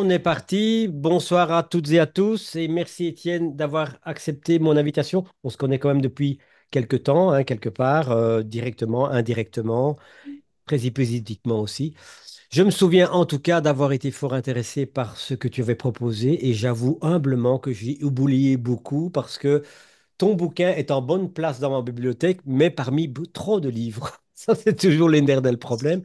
on est parti. Bonsoir à toutes et à tous et merci Étienne d'avoir accepté mon invitation. On se connaît quand même depuis quelque temps, hein, quelque part, directement, indirectement, très hypothétiquement aussi. Je me souviens en tout cas d'avoir été fort intéressé par ce que tu avais proposé et j'avoue humblement que j'ai oublié beaucoup parce que ton bouquin est en bonne place dans ma bibliothèque, mais parmi trop de livres. Ça, c'est toujours l'éternel problème.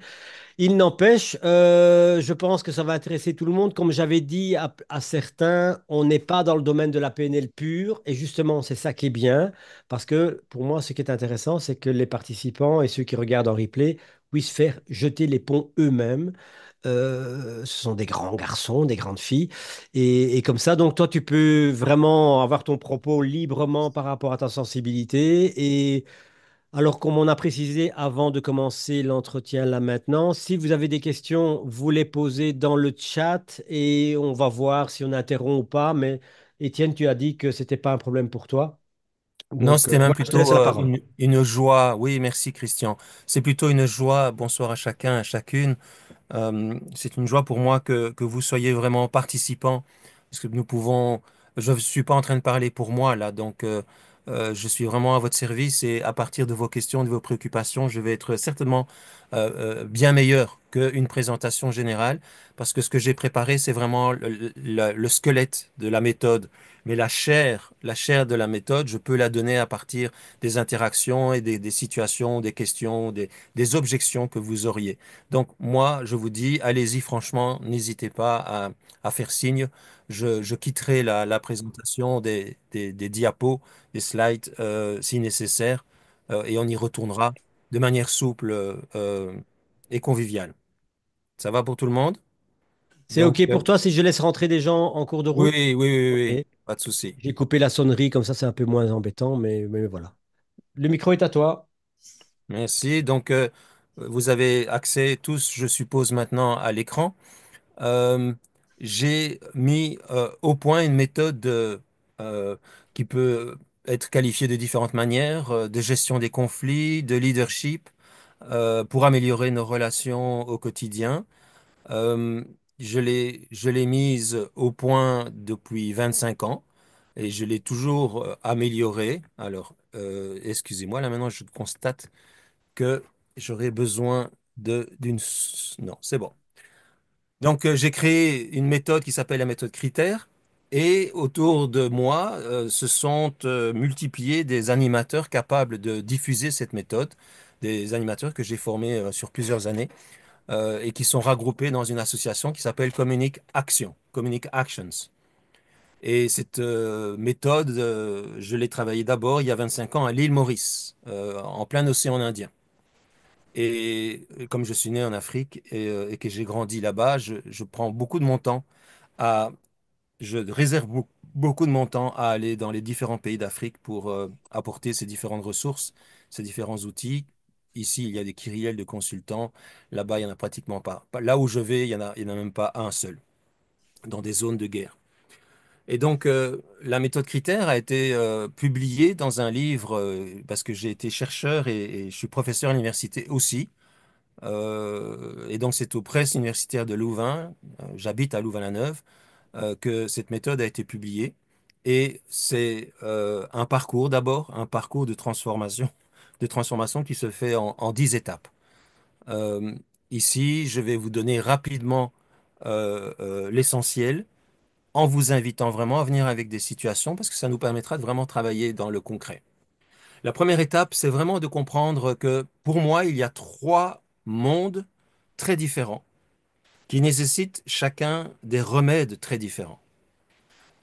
Il n'empêche, je pense que ça va intéresser tout le monde. Comme j'avais dit à certains, on n'est pas dans le domaine de la PNL pure. Et justement, c'est ça qui est bien. Parce que pour moi, ce qui est intéressant, c'est que les participants et ceux qui regardent en replay puissent faire jeter les ponts eux-mêmes. Ce sont des grands garçons, des grandes filles. Et comme ça, donc toi, tu peux vraiment avoir ton propos librement par rapport à ta sensibilité. Et alors, comme on a précisé avant de commencer l'entretien là maintenant, si vous avez des questions, vous les posez dans le chat et on va voir si on interrompt ou pas. Mais Étienne, tu as dit que c'était pas un problème pour toi. Non, Donc, c'était même voilà, je te laisse plutôt la parole. une joie. Oui, merci Christian. C'est plutôt une joie. Bonsoir à chacun, à chacune. C'est une joie pour moi que vous soyez vraiment participants, parce que nous pouvons, je ne suis pas en train de parler pour moi là, donc je suis vraiment à votre service et à partir de vos questions, de vos préoccupations, je vais être certainement bien meilleur qu'une présentation générale, parce que ce que j'ai préparé, c'est vraiment le squelette de la méthode. Mais la chair de la méthode, je peux la donner à partir des interactions et des situations, des questions, des objections que vous auriez. Donc moi, je vous dis, allez-y franchement, n'hésitez pas à faire signe. Je quitterai la présentation des diapos, des slides si nécessaire, et on y retournera de manière souple et conviviale. Ça va pour tout le monde? C'est Donc, OK pour toi si je laisse rentrer des gens en cours de oui, route? oui, oui, oui, OK. oui, pas de souci. J'ai coupé la sonnerie, comme ça c'est un peu moins embêtant, mais voilà. Le micro est à toi. Merci. Donc, vous avez accès tous, je suppose, maintenant à l'écran. euh, j'ai mis au point une méthode qui peut être qualifiée de différentes manières, de gestion des conflits, de leadership, pour améliorer nos relations au quotidien. Euh, je l'ai mise au point depuis 25 ans et je l'ai toujours améliorée. Alors, excusez-moi, là maintenant je constate que j'aurais besoin Non, c'est bon. Donc, j'ai créé une méthode qui s'appelle la méthode critère. Et autour de moi, se sont multipliés des animateurs capables de diffuser cette méthode, des animateurs que j'ai formés sur plusieurs années et qui sont regroupés dans une association qui s'appelle Communic Action, Communic Actions. Et cette méthode, je l'ai travaillée d'abord il y a 25 ans à l'île Maurice, en plein océan Indien. Et comme je suis né en Afrique et que j'ai grandi là-bas, je prends beaucoup de mon temps à, je réserve beaucoup de mon temps à aller dans les différents pays d'Afrique pour apporter ces différentes ressources, ces différents outils. Ici, il y a des kyrielles de consultants. Là-bas, il n'y en a pratiquement pas. Là où je vais, il y en a même pas un seul, dans des zones de guerre. Et donc, la méthode critère a été publiée dans un livre, parce que j'ai été chercheur et je suis professeur à l'université aussi. Et donc, c'est aux presses universitaires de Louvain, j'habite à Louvain-la-Neuve, que cette méthode a été publiée. Et c'est un parcours d'abord, un parcours de transformation qui se fait en 10 étapes. Euh, Ici, je vais vous donner rapidement l'essentiel en vous invitant vraiment à venir avec des situations parce que ça nous permettra de vraiment travailler dans le concret. La première étape, c'est vraiment de comprendre que pour moi, il y a trois mondes très différents qui nécessitent chacun des remèdes très différents.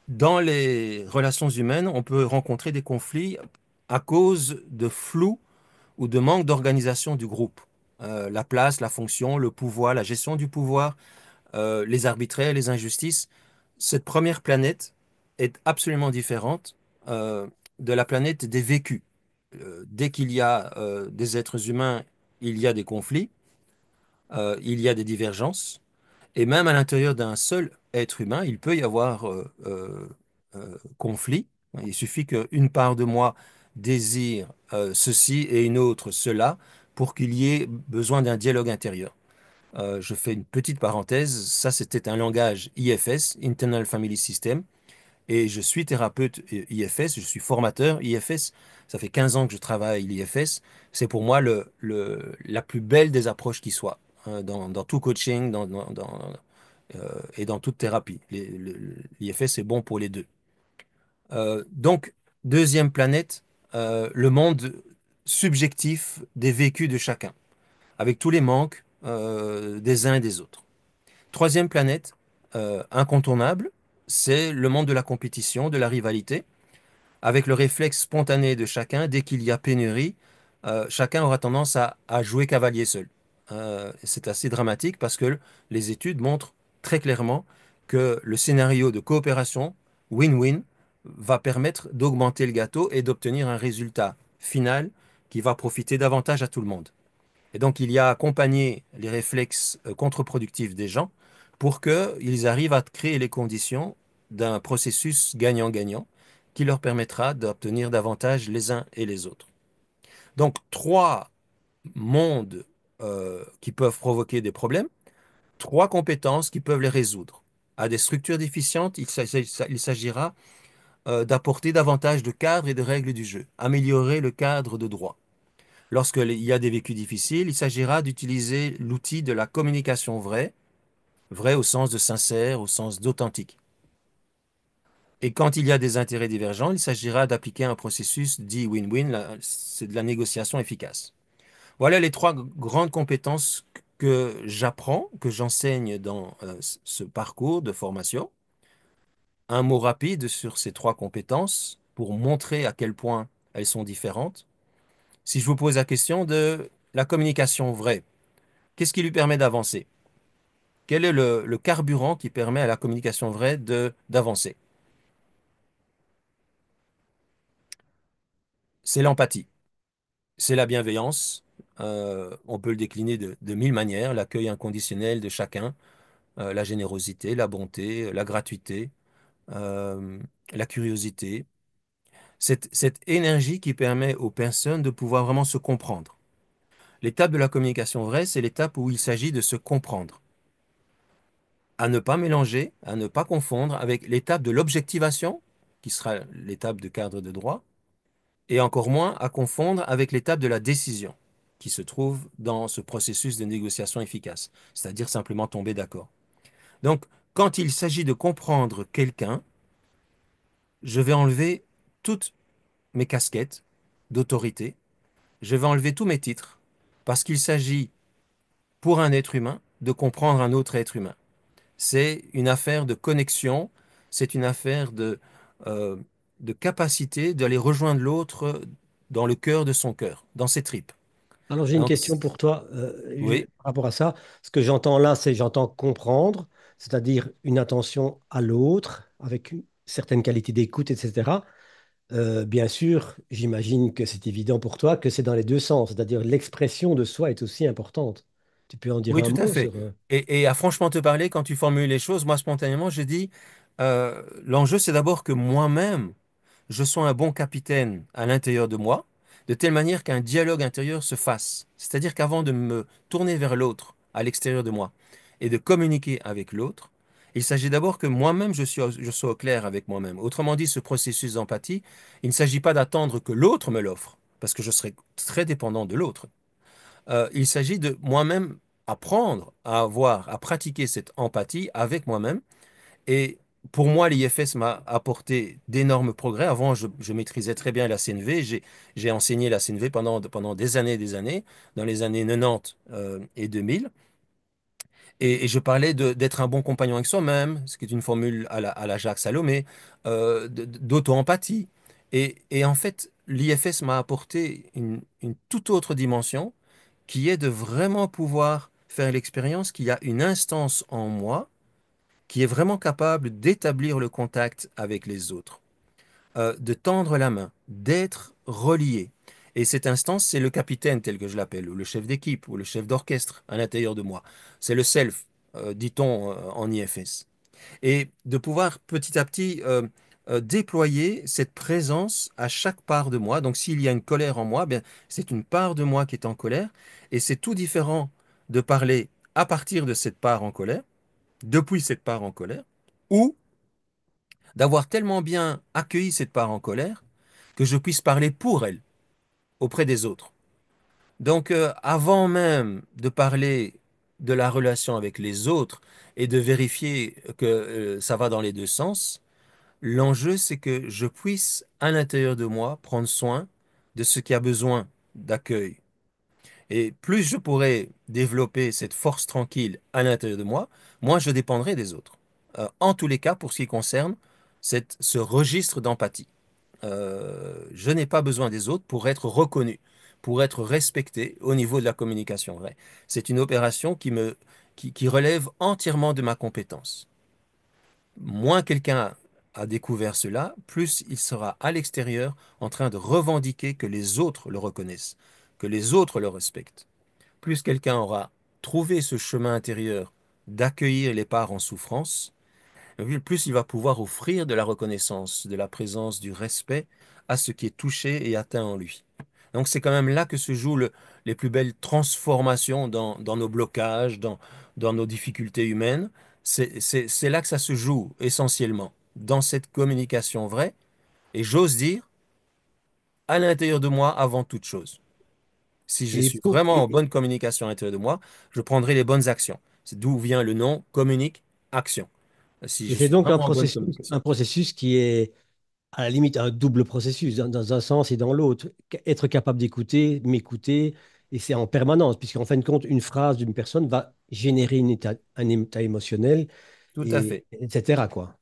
Dans les relations humaines, on peut rencontrer des conflits à cause de flou ou de manque d'organisation du groupe. La place, la fonction, le pouvoir, la gestion du pouvoir, les arbitraires, les injustices. Cette première planète est absolument différente de la planète des vécus. Dès qu'il y a des êtres humains, il y a des conflits, il y a des divergences, et même à l'intérieur d'un seul être humain, il peut y avoir conflit. Il suffit qu'une part de moi désire ceci et une autre cela pour qu'il y ait besoin d'un dialogue intérieur. Je fais une petite parenthèse. Ça, c'était un langage IFS, Internal Family System. Et je suis thérapeute IFS, je suis formateur IFS. Ça fait 15 ans que je travaille l'IFS. C'est pour moi la plus belle des approches qui soit, hein, dans tout coaching et dans toute thérapie. L'IFS est bon pour les deux. Donc, deuxième planète, le monde subjectif des vécus de chacun, avec tous les manques des uns et des autres. Troisième planète, incontournable, c'est le monde de la compétition, de la rivalité, avec le réflexe spontané de chacun, dès qu'il y a pénurie, chacun aura tendance à jouer cavalier seul. C'est assez dramatique parce que les études montrent très clairement que le scénario de coopération win-win va permettre d'augmenter le gâteau et d'obtenir un résultat final qui va profiter davantage à tout le monde. Et donc, il y a accompagné les réflexes contre-productifs des gens pour qu'ils arrivent à créer les conditions d'un processus gagnant-gagnant qui leur permettra d'obtenir davantage les uns et les autres. Donc, trois mondes qui peuvent provoquer des problèmes, trois compétences qui peuvent les résoudre. À des structures déficientes, il s'agira d'apporter davantage de cadres et de règles du jeu, améliorer le cadre de droit. Lorsqu'il y a des vécus difficiles, il s'agira d'utiliser l'outil de la communication vraie, vraie au sens de sincère, au sens d'authentique. Et quand il y a des intérêts divergents, il s'agira d'appliquer un processus dit win-win, c'est de la négociation efficace. Voilà les trois grandes compétences que j'apprends, que j'enseigne dans ce parcours de formation. Un mot rapide sur ces trois compétences pour montrer à quel point elles sont différentes. Si je vous pose la question de la communication vraie, qu'est-ce qui lui permet d'avancer? Quel est le carburant qui permet à la communication vraie d'avancer? C'est l'empathie, c'est la bienveillance. On peut le décliner de mille manières, l'accueil inconditionnel de chacun, la générosité, la bonté, la gratuité, euh, la curiosité. Cette énergie qui permet aux personnes de pouvoir vraiment se comprendre. L'étape de la communication vraie, c'est l'étape où il s'agit de se comprendre, à ne pas mélanger, à ne pas confondre avec l'étape de l'objectivation, qui sera l'étape de cadre de droit, et encore moins à confondre avec l'étape de la décision, qui se trouve dans ce processus de négociation efficace, c'est-à-dire simplement tomber d'accord. Donc, quand il s'agit de comprendre quelqu'un, je vais enlever toutes mes casquettes d'autorité, je vais enlever tous mes titres, parce qu'il s'agit, pour un être humain, de comprendre un autre être humain. C'est une affaire de connexion, c'est une affaire euh, de capacité d'aller rejoindre l'autre dans le cœur de son cœur, dans ses tripes. Alors, j'ai une Donc, question pour toi oui, par rapport à ça. Ce que j'entends là, c'est j'entends comprendre, c'est-à-dire une attention à l'autre avec une certaine qualité d'écoute, etc. Bien sûr, j'imagine que c'est évident pour toi que c'est dans les deux sens, c'est-à-dire l'expression de soi est aussi importante. Tu peux en dire oui, un tout à mot fait. sur... Et à franchement te parler, quand tu formules les choses, moi, spontanément, je dis, l'enjeu, c'est d'abord que moi-même, je sois un bon capitaine à l'intérieur de moi, de telle manière qu'un dialogue intérieur se fasse. C'est-à-dire qu'avant de me tourner vers l'autre, à l'extérieur de moi, et de communiquer avec l'autre, il s'agit d'abord que moi-même, je sois au clair avec moi-même. Autrement dit, ce processus d'empathie, il ne s'agit pas d'attendre que l'autre me l'offre, parce que je serai très dépendant de l'autre. Il s'agit de moi-même apprendre à avoir, à pratiquer cette empathie avec moi-même et pour moi, l'IFS m'a apporté d'énormes progrès. Avant, je maîtrisais très bien la CNV. J'ai enseigné la CNV pendant des années, dans les années 90 et 2000. Et je parlais d'être un bon compagnon avec soi-même, ce qui est une formule à la Jacques Salomé, d'auto-empathie. Et en fait, l'IFS m'a apporté une toute autre dimension qui est de vraiment pouvoir faire l'expérience qu'il y a une instance en moi qui est vraiment capable d'établir le contact avec les autres, de tendre la main, d'être relié. Et cette instance, c'est le capitaine tel que je l'appelle, ou le chef d'équipe, ou le chef d'orchestre à l'intérieur de moi. C'est le self, dit-on en IFS. Et de pouvoir petit à petit déployer cette présence à chaque part de moi. Donc s'il y a une colère en moi, bien, c'est une part de moi qui est en colère, et c'est tout différent de parler à partir de cette part en colère, depuis cette part en colère, ou d'avoir tellement bien accueilli cette part en colère que je puisse parler pour elle auprès des autres. Donc, avant même de parler de la relation avec les autres et de vérifier que ça va dans les deux sens, l'enjeu, c'est que je puisse, à l'intérieur de moi, prendre soin de ce qui a besoin d'accueil. Et plus je pourrai développer cette force tranquille à l'intérieur de moi, moins je dépendrai des autres. En tous les cas, pour ce qui concerne ce registre d'empathie. Je n'ai pas besoin des autres pour être reconnu, pour être respecté au niveau de la communication vraie. C'est une opération qui relève entièrement de ma compétence. Moins quelqu'un a découvert cela, plus il sera à l'extérieur en train de revendiquer que les autres le reconnaissent, que les autres le respectent. Plus quelqu'un aura trouvé ce chemin intérieur d'accueillir les parts en souffrance, plus il va pouvoir offrir de la reconnaissance, de la présence, du respect à ce qui est touché et atteint en lui. Donc c'est quand même là que se jouent les plus belles transformations dans nos blocages, dans nos difficultés humaines. C'est là que ça se joue essentiellement, dans cette communication vraie, et j'ose dire, à l'intérieur de moi avant toute chose. Si je Et suis pour, vraiment en bonne communication à l'intérieur de moi, je prendrai les bonnes actions. C'est d'où vient le nom communique, action. Si et je c'est suis donc vraiment en bonne communication. un processus qui est à la limite un double processus, dans un sens et dans l'autre. Être capable d'écouter, m'écouter, et c'est en permanence, puisqu'en fin de compte, une phrase d'une personne va générer un état émotionnel, Tout à et, fait. etc., quoi.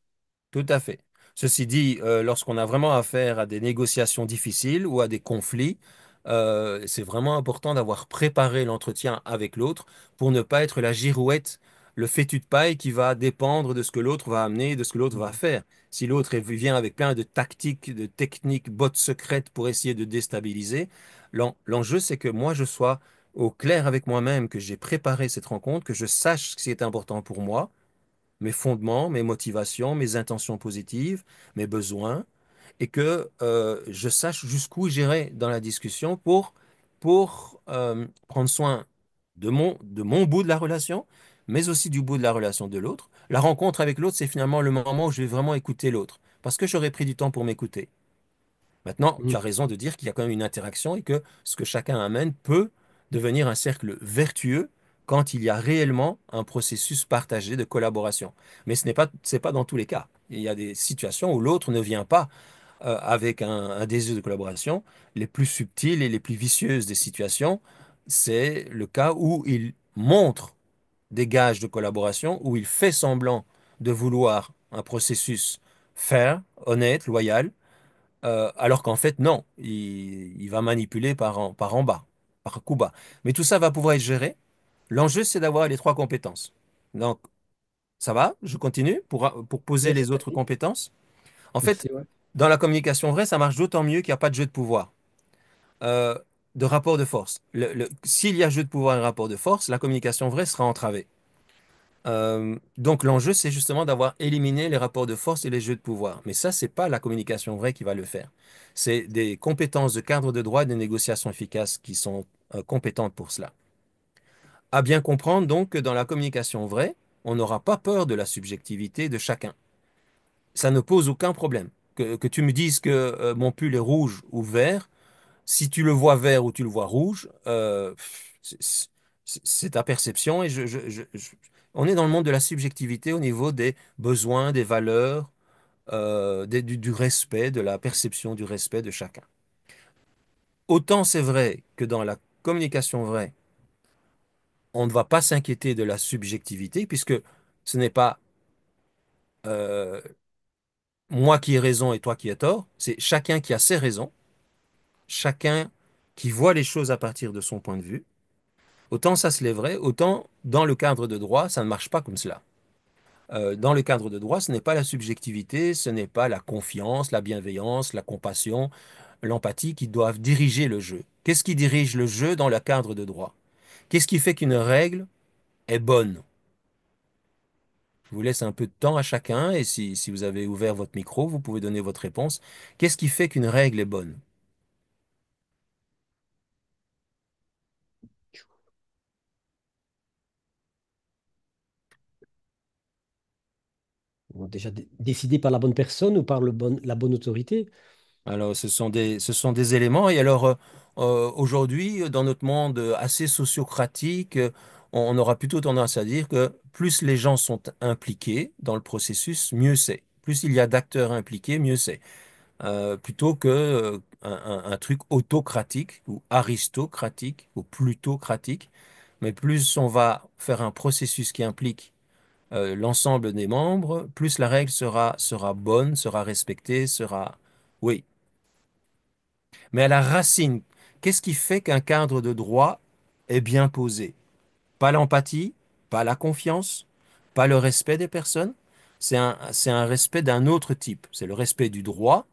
Tout à fait. Ceci dit, lorsqu'on a vraiment affaire à des négociations difficiles ou à des conflits, c'est vraiment important d'avoir préparé l'entretien avec l'autre pour ne pas être la girouette, le fétu de paille qui va dépendre de ce que l'autre va amener, de ce que l'autre va Mhm. faire. Si l'autre vient avec plein de tactiques, de techniques, bottes secrètes pour essayer de déstabiliser, l'enjeu c'est que moi je sois au clair avec moi-même, que j'ai préparé cette rencontre, que je sache ce qui est important pour moi, mes fondements, mes motivations, mes intentions positives, mes besoins, et que je sache jusqu'où j'irai dans la discussion pour prendre soin de mon bout de la relation, mais aussi du bout de la relation de l'autre. La rencontre avec l'autre, c'est finalement le moment où je vais vraiment écouter l'autre, parce que j'aurais pris du temps pour m'écouter. Maintenant, tu Mhm. as raison de dire qu'il y a quand même une interaction et que ce que chacun amène peut devenir un cercle vertueux quand il y a réellement un processus partagé de collaboration. Mais c'est pas dans tous les cas. Il y a des situations où l'autre ne vient pas avec un désir de collaboration. Les plus subtiles et les plus vicieuses des situations, c'est le cas où il montre des gages de collaboration, où il fait semblant de vouloir un processus fair, honnête, loyal, alors qu'en fait, non, il va manipuler par en bas, par coup bas. Mais tout ça va pouvoir être géré. L'enjeu, c'est d'avoir les trois compétences. Donc, ça va, je continue pour poser Yes, les autres merci. compétences. En fait, Merci, ouais. dans la communication vraie, ça marche d'autant mieux qu'il n'y a pas de jeu de pouvoir, euh, de rapport de force. S'il y a jeu de pouvoir et rapport de force, la communication vraie sera entravée. Donc l'enjeu, c'est justement d'avoir éliminé les rapports de force et les jeux de pouvoir. Mais ça, c'est pas la communication vraie qui va le faire. C'est des compétences de cadre de droit et de négociation efficace qui sont compétentes pour cela. À bien comprendre donc que dans la communication vraie, on n'aura pas peur de la subjectivité de chacun. Ça ne pose aucun problème. Que tu me dises que mon pull est rouge ou vert, si tu le vois vert ou tu le vois rouge, c'est ta perception et on est dans le monde de la subjectivité au niveau des besoins, des valeurs, du respect, de la perception du respect de chacun. Autant c'est vrai que dans la communication vraie, on ne va pas s'inquiéter de la subjectivité puisque ce n'est pas euh, moi qui ai raison et toi qui as tort, c'est chacun qui a ses raisons, chacun qui voit les choses à partir de son point de vue. Autant ça se lèverait, autant dans le cadre de droit, ça ne marche pas comme cela. Dans le cadre de droit, ce n'est pas la subjectivité, ce n'est pas la confiance, la bienveillance, la compassion, l'empathie qui doivent diriger le jeu. Qu'est-ce qui dirige le jeu dans le cadre de droit? Qu'est-ce qui fait qu'une règle est bonne? Je vous laisse un peu de temps à chacun et si vous avez ouvert votre micro, vous pouvez donner votre réponse. Qu'est-ce qui fait qu'une règle est bonne? Bon, déjà décidé par la bonne personne ou par la bonne autorité? Alors, ce sont des éléments. Et alors, aujourd'hui, dans notre monde assez sociocratique, on aura plutôt tendance à dire que plus les gens sont impliqués dans le processus, mieux c'est. Plus il y a d'acteurs impliqués, mieux c'est. Plutôt que, un truc autocratique ou aristocratique ou plutocratique. Mais plus on va faire un processus qui implique l'ensemble des membres, plus la règle sera bonne, sera respectée, sera... Oui. Mais à la racine, qu'est-ce qui fait qu'un cadre de droit est bien posé? Pas l'empathie, pas la confiance, pas le respect des personnes. C'est un respect d'un autre type. C'est le respect du droit.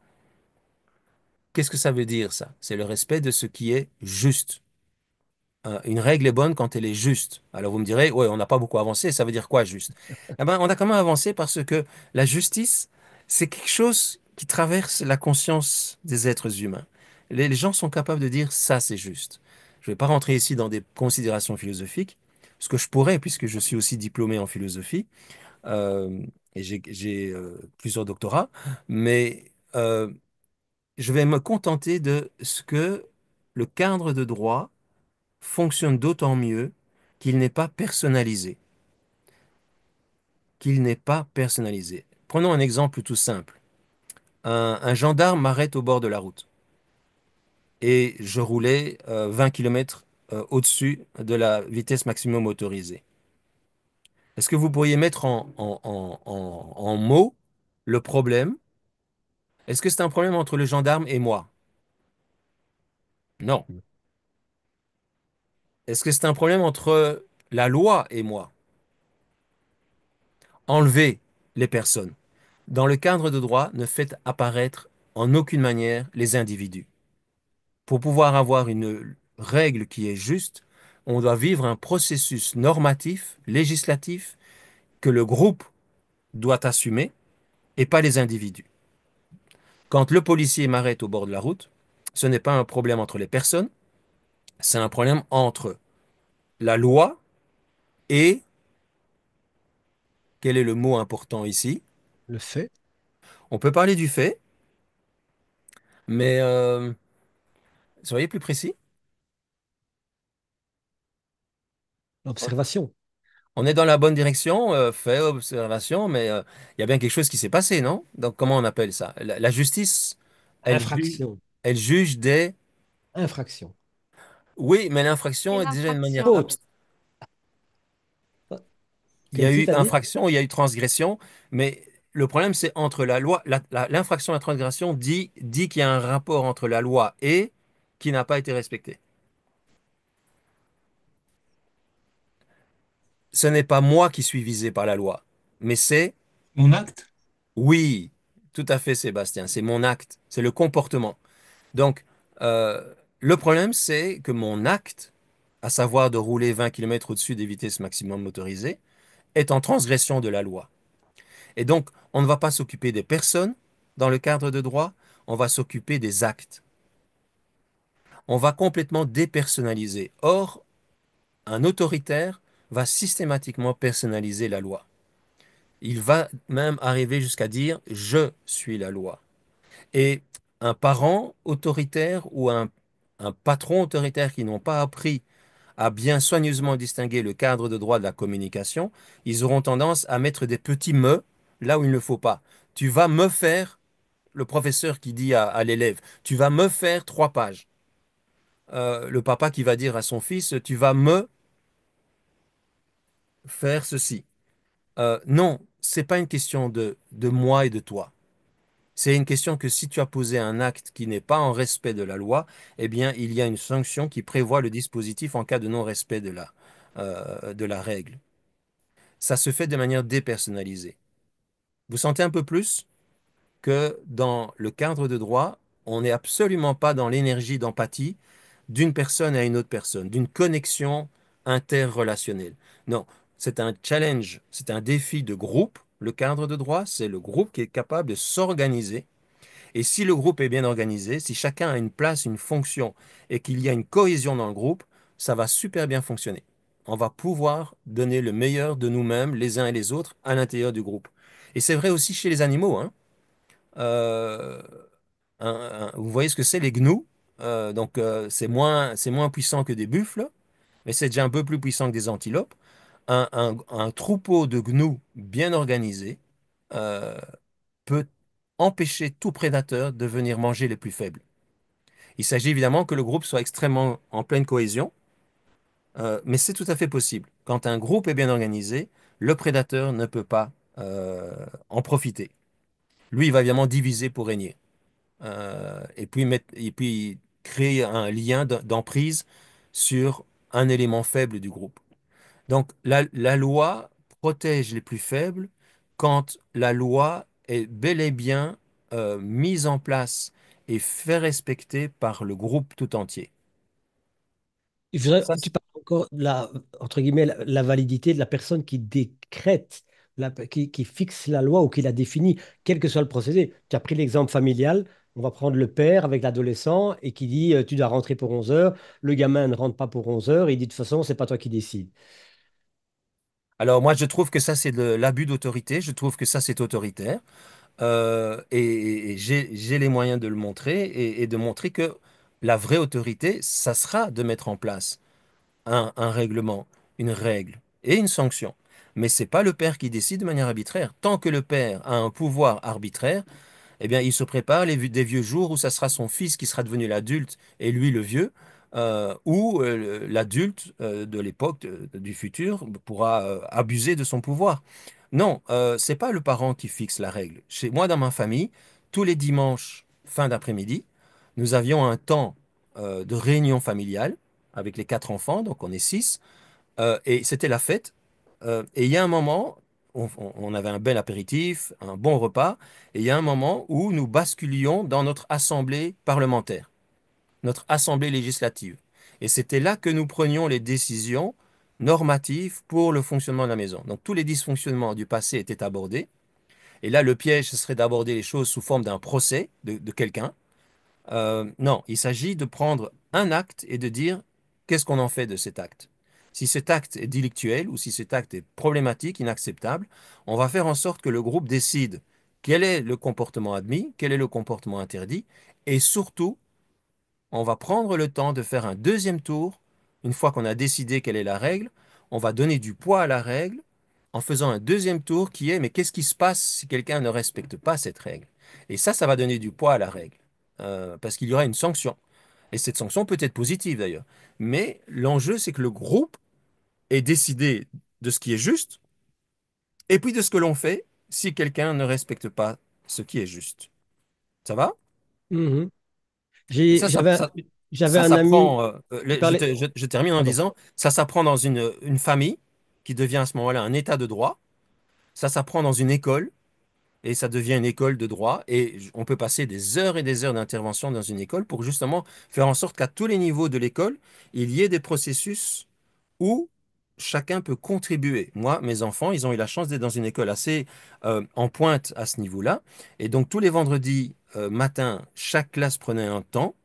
Qu'est-ce que ça veut dire, ça? C'est le respect de ce qui est juste. Une règle est bonne quand elle est juste. Alors vous me direz, ouais, on n'a pas beaucoup avancé, ça veut dire quoi juste? Eh ben, on a quand même avancé parce que la justice, c'est quelque chose qui traverse la conscience des êtres humains. Les gens sont capables de dire ça, c'est juste. Je ne vais pas rentrer ici dans des considérations philosophiques, ce que je pourrais, puisque je suis aussi diplômé en philosophie, euh, et j'ai plusieurs doctorats, mais je vais me contenter de ce que le cadre de droit fonctionne d'autant mieux qu'il n'est pas personnalisé. Qu'il n'est pas personnalisé. Prenons un exemple tout simple. Un gendarme m'arrête au bord de la route et je roulais 20 km au-dessus de la vitesse maximum autorisée. Est-ce que vous pourriez mettre en mots le problème? Est-ce que c'est un problème entre le gendarme et moi? Non. Est-ce que c'est un problème entre la loi et moi? Enlever les personnes. Dans le cadre de droit, ne faites apparaître en aucune manière les individus. Pour pouvoir avoir une règle qui est juste, on doit vivre un processus normatif, législatif, que le groupe doit assumer et pas les individus. Quand le policier m'arrête au bord de la route, ce n'est pas un problème entre les personnes, c'est un problème entre la loi et, quel est le mot important ici? Le fait, On peut parler du fait, mais soyez plus précis. l'observation. On est dans la bonne direction, fait observation, mais il y a bien quelque chose qui s'est passé, non? Donc, comment on appelle ça? La justice, elle juge, Infraction. elle juge des... Infraction. Oui, mais l'infraction est déjà une manière Faute. abstraite. Ah, Il y quel a eu titre a dit? infraction, il y a eu transgression, mais le problème, c'est entre la loi, l'infraction et la transgression dit qu'il y a un rapport entre la loi et qui n'a pas été respecté. Ce n'est pas moi qui suis visé par la loi, mais c'est... Mon acte? Oui, tout à fait, Sébastien, c'est mon acte, c'est le comportement. Donc, le problème, c'est que mon acte, à savoir de rouler 20 km au-dessus des vitesses maximum autorisées, est en transgression de la loi. Et donc, on ne va pas s'occuper des personnes dans le cadre de droit, on va s'occuper des actes. On va complètement dépersonnaliser. Or, un autoritaire va systématiquement personnaliser la loi. Il va même arriver jusqu'à dire je suis la loi. Et un parent autoritaire ou un patron autoritaire qui n'ont pas appris à bien soigneusement distinguer le cadre de droit de la communication, ils auront tendance à mettre des petits me là où il ne faut pas. Tu vas me faire, le professeur qui dit à l'élève, tu vas me faire 3 pages. Le papa qui va dire à son fils, tu vas me faire ceci. Non, c'est pas une question de moi et de toi. C'est une question que si tu as posé un acte qui n'est pas en respect de la loi, eh bien, il y a une sanction qui prévoit le dispositif en cas de non-respect de la règle. Ça se fait de manière dépersonnalisée. Vous sentez un peu plus que dans le cadre de droit, on n'est absolument pas dans l'énergie d'empathie d'une personne à une autre personne, d'une connexion interrelationnelle. Non, c'est un challenge, c'est un défi de groupe. Le cadre de droit, c'est le groupe qui est capable de s'organiser. Et si le groupe est bien organisé, si chacun a une place, une fonction, et qu'il y a une cohésion dans le groupe, ça va super bien fonctionner. On va pouvoir donner le meilleur de nous-mêmes, les uns et les autres, à l'intérieur du groupe. Et c'est vrai aussi chez les animaux, hein. Euh, vous voyez ce que c'est les gnous? C'est moins puissant que des buffles, mais c'est déjà un peu plus puissant que des antilopes. Un troupeau de gnous bien organisé euh, peut empêcher tout prédateur de venir manger les plus faibles. Il s'agit évidemment que le groupe soit extrêmement en pleine cohésion, mais c'est tout à fait possible. Quand un groupe est bien organisé, le prédateur ne peut pas en profiter. Lui, il va évidemment diviser pour régner. Et puis créer un lien d'emprise sur un élément faible du groupe. Donc la loi protège les plus faibles quand la loi est bel et bien mise en place et fait respecter par le groupe tout entier. Ça, Tu parles encore de la, entre guillemets, la validité de la personne qui décrète, qui fixe la loi ou qui la définit, quel que soit le procédé. Tu as pris l'exemple familial, on va prendre le père avec l'adolescent et qui dit tu dois rentrer pour 11 heures, le gamin ne rentre pas pour 11 heures, et il dit de toute façon, c'est pas toi qui décides. alors moi, je trouve que ça, c'est de l'abus d'autorité. Je trouve que ça, c'est autoritaire. Et j'ai les moyens de le montrer et de montrer que la vraie autorité, ça sera de mettre en place un règlement, une règle et une sanction. Mais c'est pas le père qui décide de manière arbitraire. Tant que le père a un pouvoir arbitraire, eh bien, il se prépare des vieux jours où ça sera son fils qui sera devenu l'adulte et lui le vieux, ou l'adulte de l'époque, du futur, pourra abuser de son pouvoir. Non, c'est pas le parent qui fixe la règle. Chez moi, dans ma famille, tous les dimanches, fin d'après-midi, nous avions un temps de réunion familiale avec les quatre enfants, donc on est six, et c'était la fête. Et il y a un moment, on avait un bel apéritif, un bon repas, et il y a un moment où nous basculions dans notre assemblée parlementaire, notre assemblée législative. Et c'était là que nous prenions les décisions normatives pour le fonctionnement de la maison. Donc tous les dysfonctionnements du passé étaient abordés. Et là, le piège, ce serait d'aborder les choses sous forme d'un procès de quelqu'un. Non, il s'agit de prendre un acte et de dire qu'est-ce qu'on en fait de cet acte. Si cet acte est délictuel ou si cet acte est problématique, inacceptable, on va faire en sorte que le groupe décide quel est le comportement admis, quel est le comportement interdit, et surtout, on va prendre le temps de faire un deuxième tour. Une fois qu'on a décidé quelle est la règle, on va donner du poids à la règle en faisant un deuxième tour qui est, mais qu'est-ce qui se passe si quelqu'un ne respecte pas cette règle? Et ça va donner du poids à la règle, parce qu'il y aura une sanction. Et cette sanction peut être positive d'ailleurs. Mais l'enjeu, c'est que le groupe ait décidé de ce qui est juste, et puis de ce que l'on fait si quelqu'un ne respecte pas ce qui est juste. Ça va? Mhm. Et ça, J'avais ça un ami s'apprend, qui parlait. je termine en Pardon. disant, ça s'apprend dans une famille qui devient à ce moment-là un état de droit, ça s'apprend dans une école et ça devient une école de droit et on peut passer des heures et des heures d'intervention dans une école pour justement faire en sorte qu'à tous les niveaux de l'école, il y ait des processus où chacun peut contribuer. Moi, mes enfants, ils ont eu la chance d'être dans une école assez en pointe à ce niveau-là et donc tous les vendredis matin, chaque classe prenait un temps.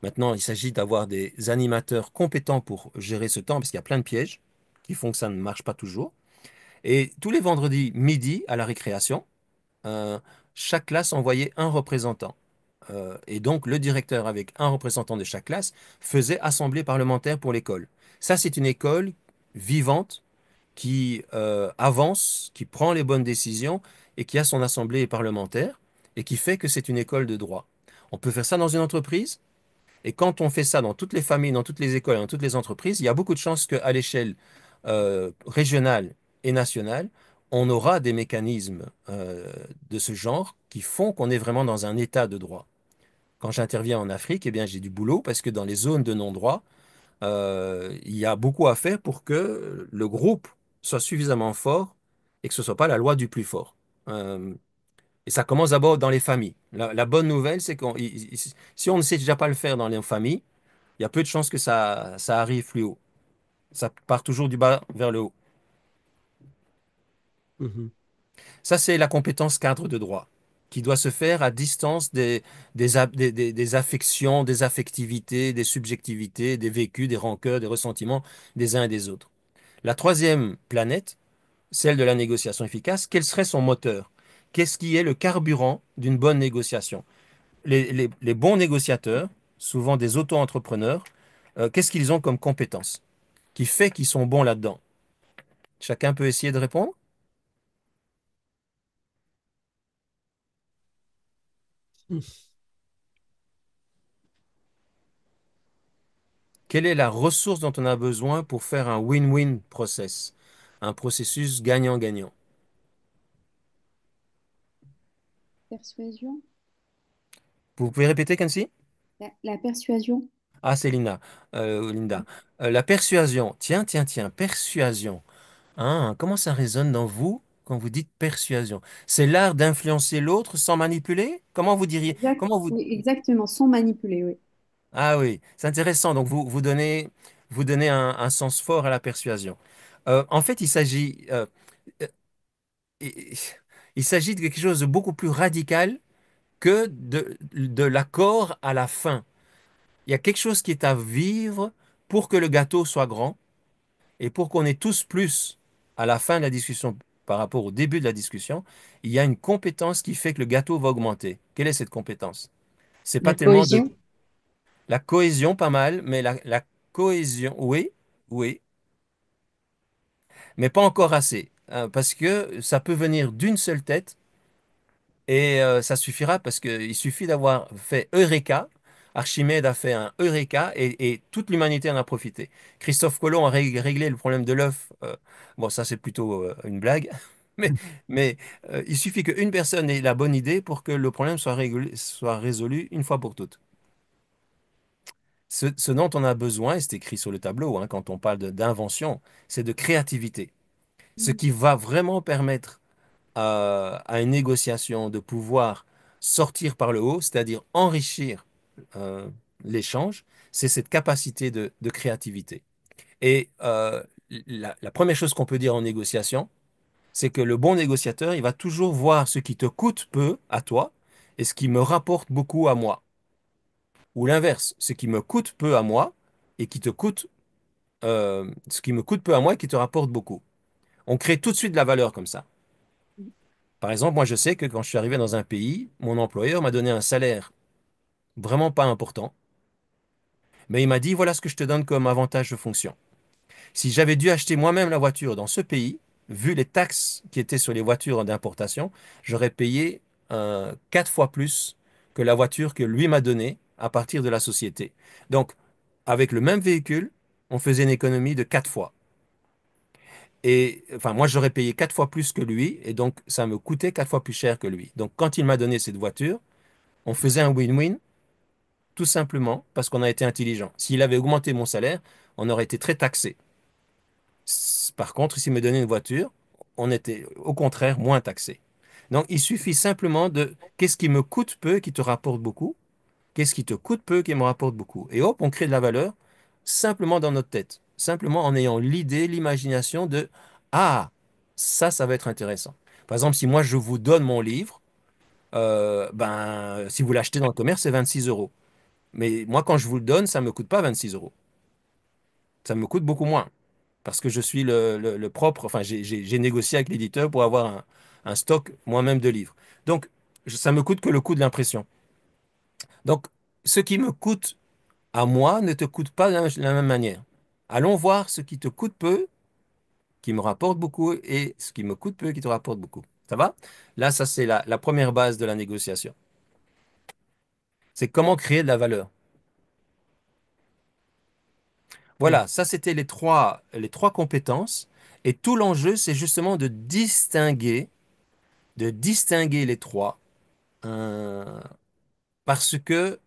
Maintenant, il s'agit d'avoir des animateurs compétents pour gérer ce temps, parce qu'il y a plein de pièges qui font que ça ne marche pas toujours. Et tous les vendredis midi, à la récréation, euh, chaque classe envoyait un représentant. Et donc, le directeur, avec un représentant de chaque classe, faisait assemblée parlementaire pour l'école. Ça, c'est une école vivante qui avance, qui prend les bonnes décisions et qui a son assemblée parlementaire et qui fait que c'est une école de droit. On peut faire ça dans une entreprise, et quand on fait ça dans toutes les familles, dans toutes les écoles, dans toutes les entreprises, il y a beaucoup de chances qu'à l'échelle régionale et nationale, on aura des mécanismes de ce genre qui font qu'on est vraiment dans un état de droit. Quand j'interviens en Afrique, eh bien, j'ai du boulot parce que dans les zones de non-droit, il y a beaucoup à faire pour que le groupe soit suffisamment fort et que ce ne soit pas la loi du plus fort. Euh, et ça commence d'abord dans les familles. La bonne nouvelle, c'est que si on ne sait déjà pas le faire dans les familles, il y a peu de chances que ça arrive plus haut. Ça part toujours du bas vers le haut. Mhm. Ça, c'est la compétence cadre de droit, qui doit se faire à distance des affections, des affectivités, des subjectivités, des vécus, des rancœurs, des ressentiments des uns et des autres. La troisième planète, celle de la négociation efficace, quel serait son moteur? qu'est-ce qui est le carburant d'une bonne négociation? Les bons négociateurs, souvent des auto-entrepreneurs, qu'est-ce qu'ils ont comme compétences qui fait qu'ils sont bons là-dedans? Chacun peut essayer de répondre? Quelle est la ressource dont on a besoin pour faire un win-win process, un processus gagnant-gagnant? Persuasion. Vous pouvez répéter, Kenzie? La persuasion. Ah, c'est Lina, Linda. La persuasion. Tiens, tiens, tiens, persuasion. Hein, comment ça résonne dans vous quand vous dites persuasion? C'est l'art d'influencer l'autre sans manipuler? Comment vous diriez? Comment vous... Oui, exactement, sans manipuler, oui. Ah oui, c'est intéressant. Donc vous donnez un sens fort à la persuasion. En fait, euh, il, il s'agit de quelque chose de beaucoup plus radical que de l'accord à la fin. Il y a quelque chose qui est à vivre pour que le gâteau soit grand et pour qu'on ait tous plus à la fin de la discussion par rapport au début de la discussion. Il y a une compétence qui fait que le gâteau va augmenter. Quelle est cette compétence? C'est pas La tellement de cohésion. la cohésion, pas mal, mais la cohésion, oui, oui, mais pas encore assez, hein, parce que ça peut venir d'une seule tête et ça suffira parce qu'il suffit d'avoir fait Eureka. Archimède a fait un Eureka et toute l'humanité en a profité. Christophe Colomb a réglé le problème de l'œuf. Bon, ça c'est plutôt une blague, mais, mais il suffit qu'une personne ait la bonne idée pour que le problème soit résolu une fois pour toutes. Ce dont on a besoin, et c'est écrit sur le tableau, hein, quand on parle d'invention, c'est de créativité. Ce qui va vraiment permettre à une négociation de pouvoir sortir par le haut, c'est-à-dire enrichir euh, l'échange, c'est cette capacité de créativité. Et la première chose qu'on peut dire en négociation, c'est que le bon négociateur, il va toujours voir ce qui te coûte peu à toi et ce qui me rapporte beaucoup à moi. Ou l'inverse, ce qui me coûte peu à moi et qui te coûte, ce qui me coûte peu à moi et qui te rapporte beaucoup. On crée tout de suite de la valeur comme ça. Par exemple, moi, je sais que quand je suis arrivé dans un pays, mon employeur m'a donné un salaire vraiment pas important, mais il m'a dit, voilà ce que je te donne comme avantage de fonction. Si j'avais dû acheter moi-même la voiture dans ce pays, vu les taxes qui étaient sur les voitures d'importation, j'aurais payé 4 fois plus que la voiture que lui m'a donnée à partir de la société. Donc, avec le même véhicule, on faisait une économie de 4 fois. Et enfin, moi, j'aurais payé 4 fois plus que lui, et donc ça me coûtait 4 fois plus cher que lui. Donc, quand il m'a donné cette voiture, on faisait un win-win, tout simplement parce qu'on a été intelligent. S'il avait augmenté mon salaire, on aurait été très taxé. Par contre, s'il me donnait une voiture, on était au contraire moins taxé. Donc, il suffit simplement de qu'est-ce qui me coûte peu qui te rapporte beaucoup, qu'est-ce qui te coûte peu qui me rapporte beaucoup. Et hop, on crée de la valeur simplement dans notre tête, simplement en ayant l'idée, l'imagination de ah, ça va être intéressant. Par exemple, si moi je vous donne mon livre, ben, si vous l'achetez dans le commerce, c'est 26 euros. Mais moi, quand je vous le donne, ça ne me coûte pas 26 euros. Ça me coûte beaucoup moins. Parce que je suis le propre, enfin, j'ai négocié avec l'éditeur pour avoir un stock moi-même de livres. Donc, ça me coûte que le coût de l'impression. Donc, ce qui me coûte à moi ne te coûte pas de la même manière. Allons voir ce qui te coûte peu, qui me rapporte beaucoup, et ce qui me coûte peu, qui te rapporte beaucoup. Ça va? Là, ça, c'est la première base de la négociation. C'est comment créer de la valeur. Voilà, ça c'était les trois compétences. Et tout l'enjeu, c'est justement de distinguer les trois, euh, parce que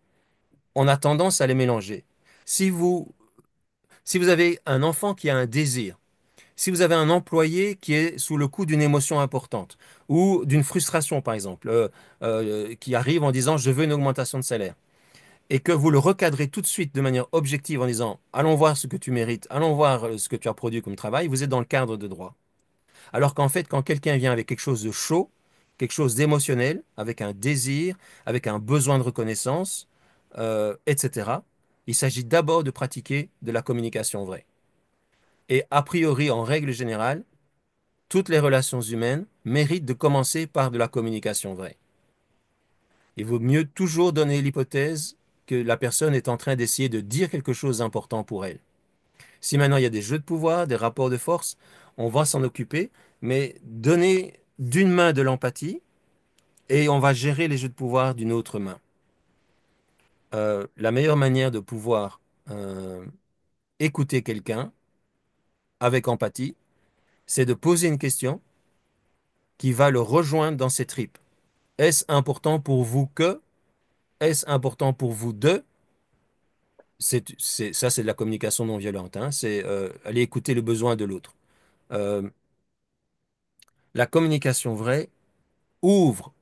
on a tendance à les mélanger. Si vous, si vous avez un enfant qui a un désir, si vous avez un employé qui est sous le coup d'une émotion importante ou d'une frustration, par exemple, qui arrive en disant je veux une augmentation de salaire, et que vous le recadrez tout de suite de manière objective en disant allons voir ce que tu mérites, allons voir ce que tu as produit comme travail, vous êtes dans le cadre de droit. Alors qu'en fait, quand quelqu'un vient avec quelque chose de chaud, quelque chose d'émotionnel, avec un désir, avec un besoin de reconnaissance, etc., il s'agit d'abord de pratiquer de la communication vraie. Et a priori, en règle générale, toutes les relations humaines méritent de commencer par de la communication vraie. Il vaut mieux toujours donner l'hypothèse que la personne est en train d'essayer de dire quelque chose d'important pour elle. Si maintenant il y a des jeux de pouvoir, des rapports de force, on va s'en occuper, mais donner d'une main de l'empathie et on va gérer les jeux de pouvoir d'une autre main. La meilleure manière de pouvoir écouter quelqu'un avec empathie, c'est de poser une question qui va le rejoindre dans ses tripes. Est-ce important pour vous que? Est-ce important pour vous de? Ça, c'est de la communication non violente, hein. C'est aller écouter le besoin de l'autre. Euh, la communication vraie ouvre,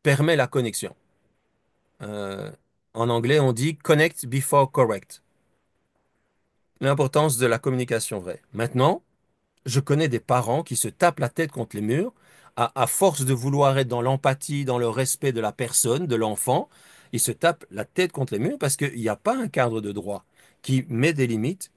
permet la connexion. Euh, En anglais, on dit connect before correct. L'importance de la communication vraie. Maintenant, je connais des parents qui se tapent la tête contre les murs à force de vouloir être dans l'empathie, dans le respect de la personne, de l'enfant. Ils se tapent la tête contre les murs parce qu'il n'y a pas un cadre de droit qui met des limites,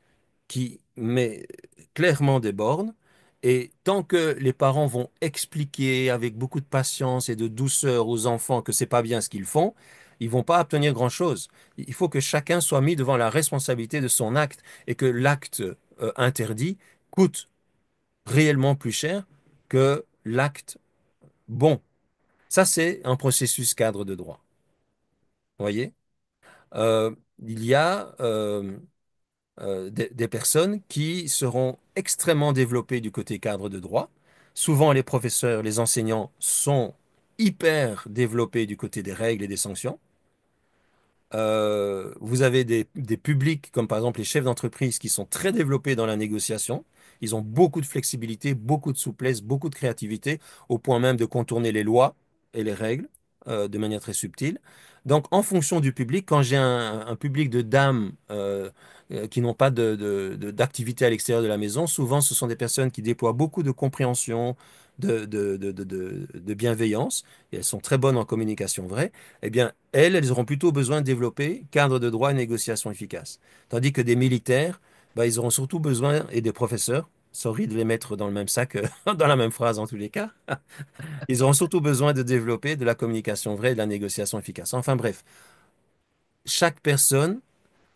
qui met clairement des bornes. Et tant que les parents vont expliquer avec beaucoup de patience et de douceur aux enfants que c'est pas bien ce qu'ils font, ils vont pas obtenir grand-chose. Il faut que chacun soit mis devant la responsabilité de son acte et que l'acte interdit coûte réellement plus cher que l'acte bon. Ça, c'est un processus cadre de droit. Vous voyez? Euh, il y a des personnes qui seront extrêmement développées du côté cadre de droit. Souvent, les professeurs, les enseignants sont hyper développés du côté des règles et des sanctions. Vous avez des publics, comme par exemple les chefs d'entreprise, qui sont très développés dans la négociation. Ils ont beaucoup de flexibilité, beaucoup de souplesse, beaucoup de créativité, au point même de contourner les lois et les règles de manière très subtile. Donc, en fonction du public, quand j'ai un public de dames qui n'ont pas d'activité à l'extérieur de la maison, souvent ce sont des personnes qui déploient beaucoup de compréhension, de bienveillance, et elles sont très bonnes en communication vraie. Eh bien, elles auront plutôt besoin de développer cadre de droit et négociation efficace. Tandis que des militaires, bah, ils auront surtout besoin, et des professeurs, sorry de les mettre dans le même sac, dans la même phrase en tous les cas, ils auront surtout besoin de développer de la communication vraie et de la négociation efficace. Enfin bref, chaque personne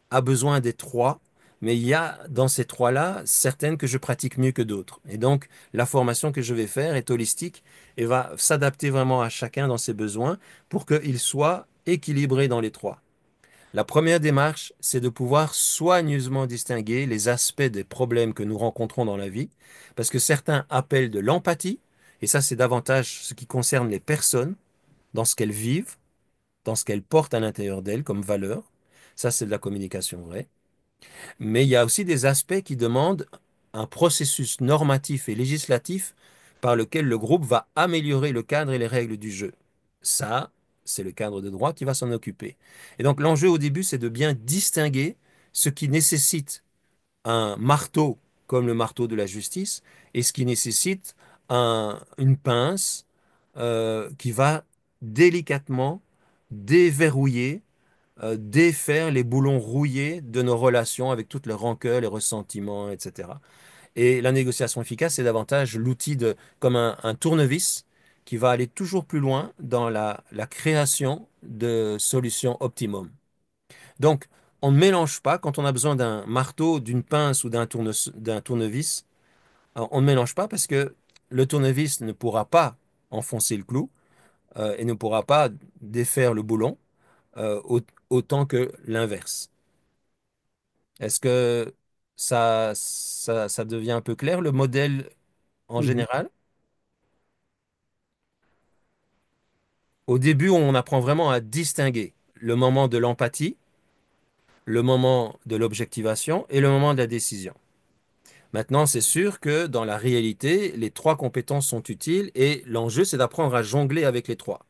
a besoin des trois, mais il y a dans ces trois-là certaines que je pratique mieux que d'autres. Et donc, la formation que je vais faire est holistique et va s'adapter vraiment à chacun dans ses besoins pour qu'il soit équilibré dans les trois. La première démarche, c'est de pouvoir soigneusement distinguer les aspects des problèmes que nous rencontrons dans la vie, parce que certains appellent de l'empathie, et ça c'est davantage ce qui concerne les personnes, dans ce qu'elles vivent, dans ce qu'elles portent à l'intérieur d'elles comme valeur. Ça c'est de la communication vraie. Mais il y a aussi des aspects qui demandent un processus normatif et législatif par lequel le groupe va améliorer le cadre et les règles du jeu. Ça, c'est le cadre de droit qui va s'en occuper. Et donc l'enjeu au début, c'est de bien distinguer ce qui nécessite un marteau comme le marteau de la justice et ce qui nécessite une pince qui va délicatement déverrouiller défaire les boulons rouillés de nos relations avec toutes les rancœurs, les ressentiments, etc. Et la négociation efficace, c'est davantage l'outil de, comme un tournevis qui va aller toujours plus loin dans la création de solutions optimum. Donc, on ne mélange pas, quand on a besoin d'un marteau, d'une pince ou d'un tournevis, on ne mélange pas parce que le tournevis ne pourra pas enfoncer le clou et ne pourra pas défaire le boulon euh, au- autant que l'inverse. Est-ce que ça devient un peu clair, le modèle en Mhm. général? Au début, on apprend vraiment à distinguer le moment de l'empathie, le moment de l'objectivation et le moment de la décision. Maintenant, c'est sûr que dans la réalité, les trois compétences sont utiles et l'enjeu, c'est d'apprendre à jongler avec les trois.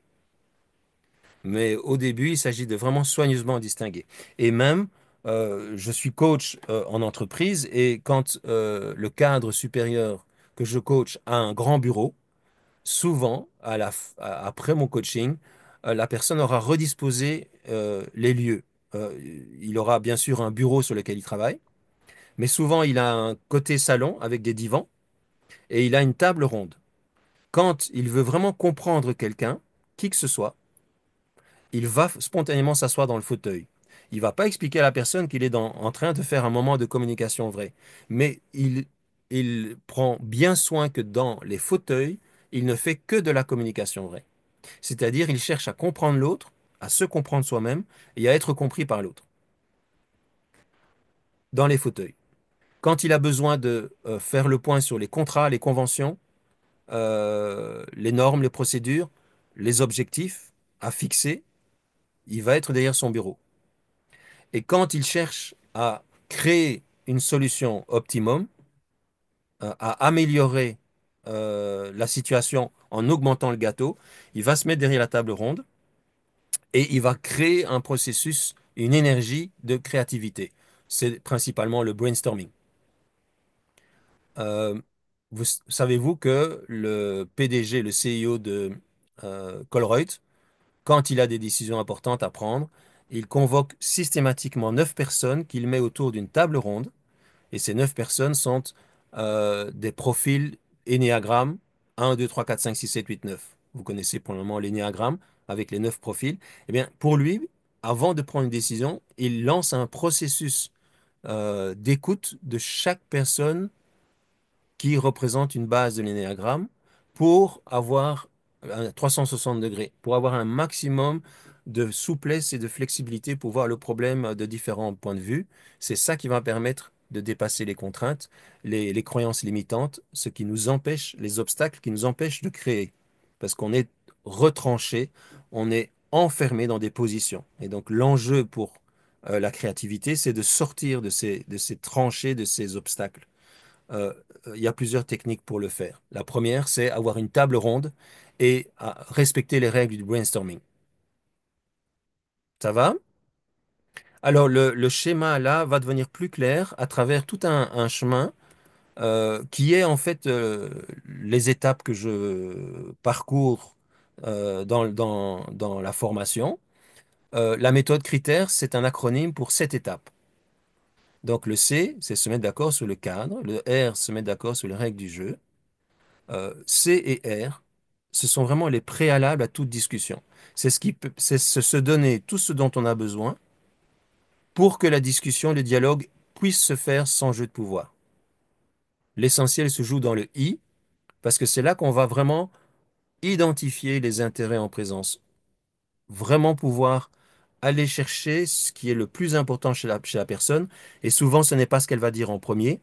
Mais au début, il s'agit de vraiment soigneusement distinguer. Et même, je suis coach en entreprise et quand le cadre supérieur que je coach a un grand bureau, souvent, après mon coaching, la personne aura redisposé les lieux. Euh, il aura bien sûr un bureau sur lequel il travaille, mais souvent il a un côté salon avec des divans et il a une table ronde. Quand il veut vraiment comprendre quelqu'un, qui que ce soit, il va spontanément s'asseoir dans le fauteuil. Il va pas expliquer à la personne qu'il est en train de faire un moment de communication vrai, mais il prend bien soin que dans les fauteuils, il ne fait que de la communication vraie. C'est-à-dire, il cherche à comprendre l'autre, à se comprendre soi-même et à être compris par l'autre dans les fauteuils. Quand il a besoin de faire le point sur les contrats, les conventions, les normes, les procédures, les objectifs à fixer, il va être derrière son bureau. Et quand il cherche à créer une solution optimum, à améliorer la situation en augmentant le gâteau, il va se mettre derrière la table ronde et il va créer un processus, une énergie de créativité. C'est principalement le brainstorming. Euh, Savez-vous que le PDG, le CEO de Colruyt, quand il a des décisions importantes à prendre, il convoque systématiquement 9 personnes qu'il met autour d'une table ronde. Et ces 9 personnes sont des profils énéagramme 1, 2, 3, 4, 5, 6, 7, 8, 9. Vous connaissez pour le moment l'énéagramme avec les 9 profils. Eh bien, pour lui, avant de prendre une décision, il lance un processus d'écoute de chaque personne qui représente une base de l'énéagramme pour avoir un 360 degrés, pour avoir un maximum de souplesse et de flexibilité pour voir le problème de différents points de vue. C'est ça qui va permettre de dépasser les contraintes, les croyances limitantes, ce qui nous empêche, les obstacles qui nous empêchent de créer. Parce qu'on est retranché, on est enfermé dans des positions. Et donc l'enjeu pour la créativité, c'est de sortir de ces tranchées, de ces obstacles. Euh, il y a plusieurs techniques pour le faire. La première, c'est avoir une table ronde et respecter les règles du brainstorming. Ça va? Alors, le schéma là va devenir plus clair à travers tout un chemin qui est en fait les étapes que je parcours dans la formation. La méthode critère, c'est un acronyme pour 7 étapes. Donc, le C, c'est se mettre d'accord sur le cadre. Le R, se mettre d'accord sur les règles du jeu. C et R, ce sont vraiment les préalables à toute discussion. C'est se donner tout ce dont on a besoin pour que la discussion, le dialogue puisse se faire sans jeu de pouvoir. L'essentiel se joue dans le I, parce que c'est là qu'on va vraiment identifier les intérêts en présence, vraiment pouvoir aller chercher ce qui est le plus important chez la personne, et souvent ce n'est pas ce qu'elle va dire en premier,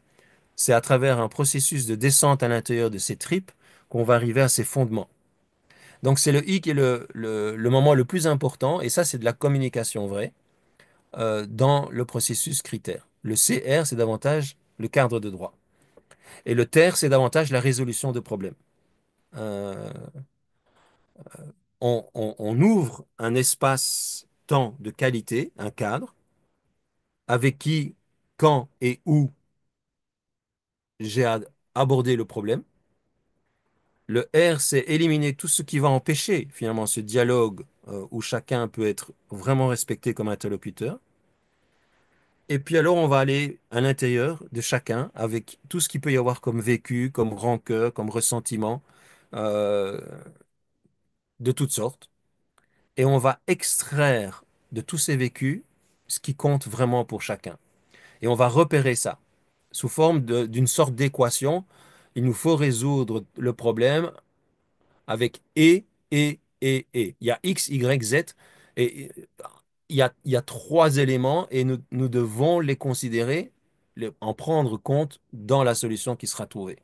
c'est à travers un processus de descente à l'intérieur de ses tripes qu'on va arriver à ses fondements. Donc c'est le I qui est le moment le plus important, et ça c'est de la communication vraie dans le processus critère. Le CR, c'est davantage le cadre de droit. Et le TER, c'est davantage la résolution de problèmes. Euh, on ouvre un espace-temps de qualité, un cadre, avec qui, quand et où j'ai abordé le problème. Le R, c'est éliminer tout ce qui va empêcher finalement ce dialogue où chacun peut être vraiment respecté comme interlocuteur. Et puis alors, on va aller à l'intérieur de chacun avec tout ce qu'il peut y avoir comme vécu, comme rancœur, comme ressentiment, euh, de toutes sortes. Et on va extraire de tous ces vécus ce qui compte vraiment pour chacun. Et on va repérer ça sous forme d'une sorte d'équation. Il nous faut résoudre le problème avec et. Il y a X, Y, Z, et il y a 3 éléments et nous devons les considérer, en prendre compte dans la solution qui sera trouvée.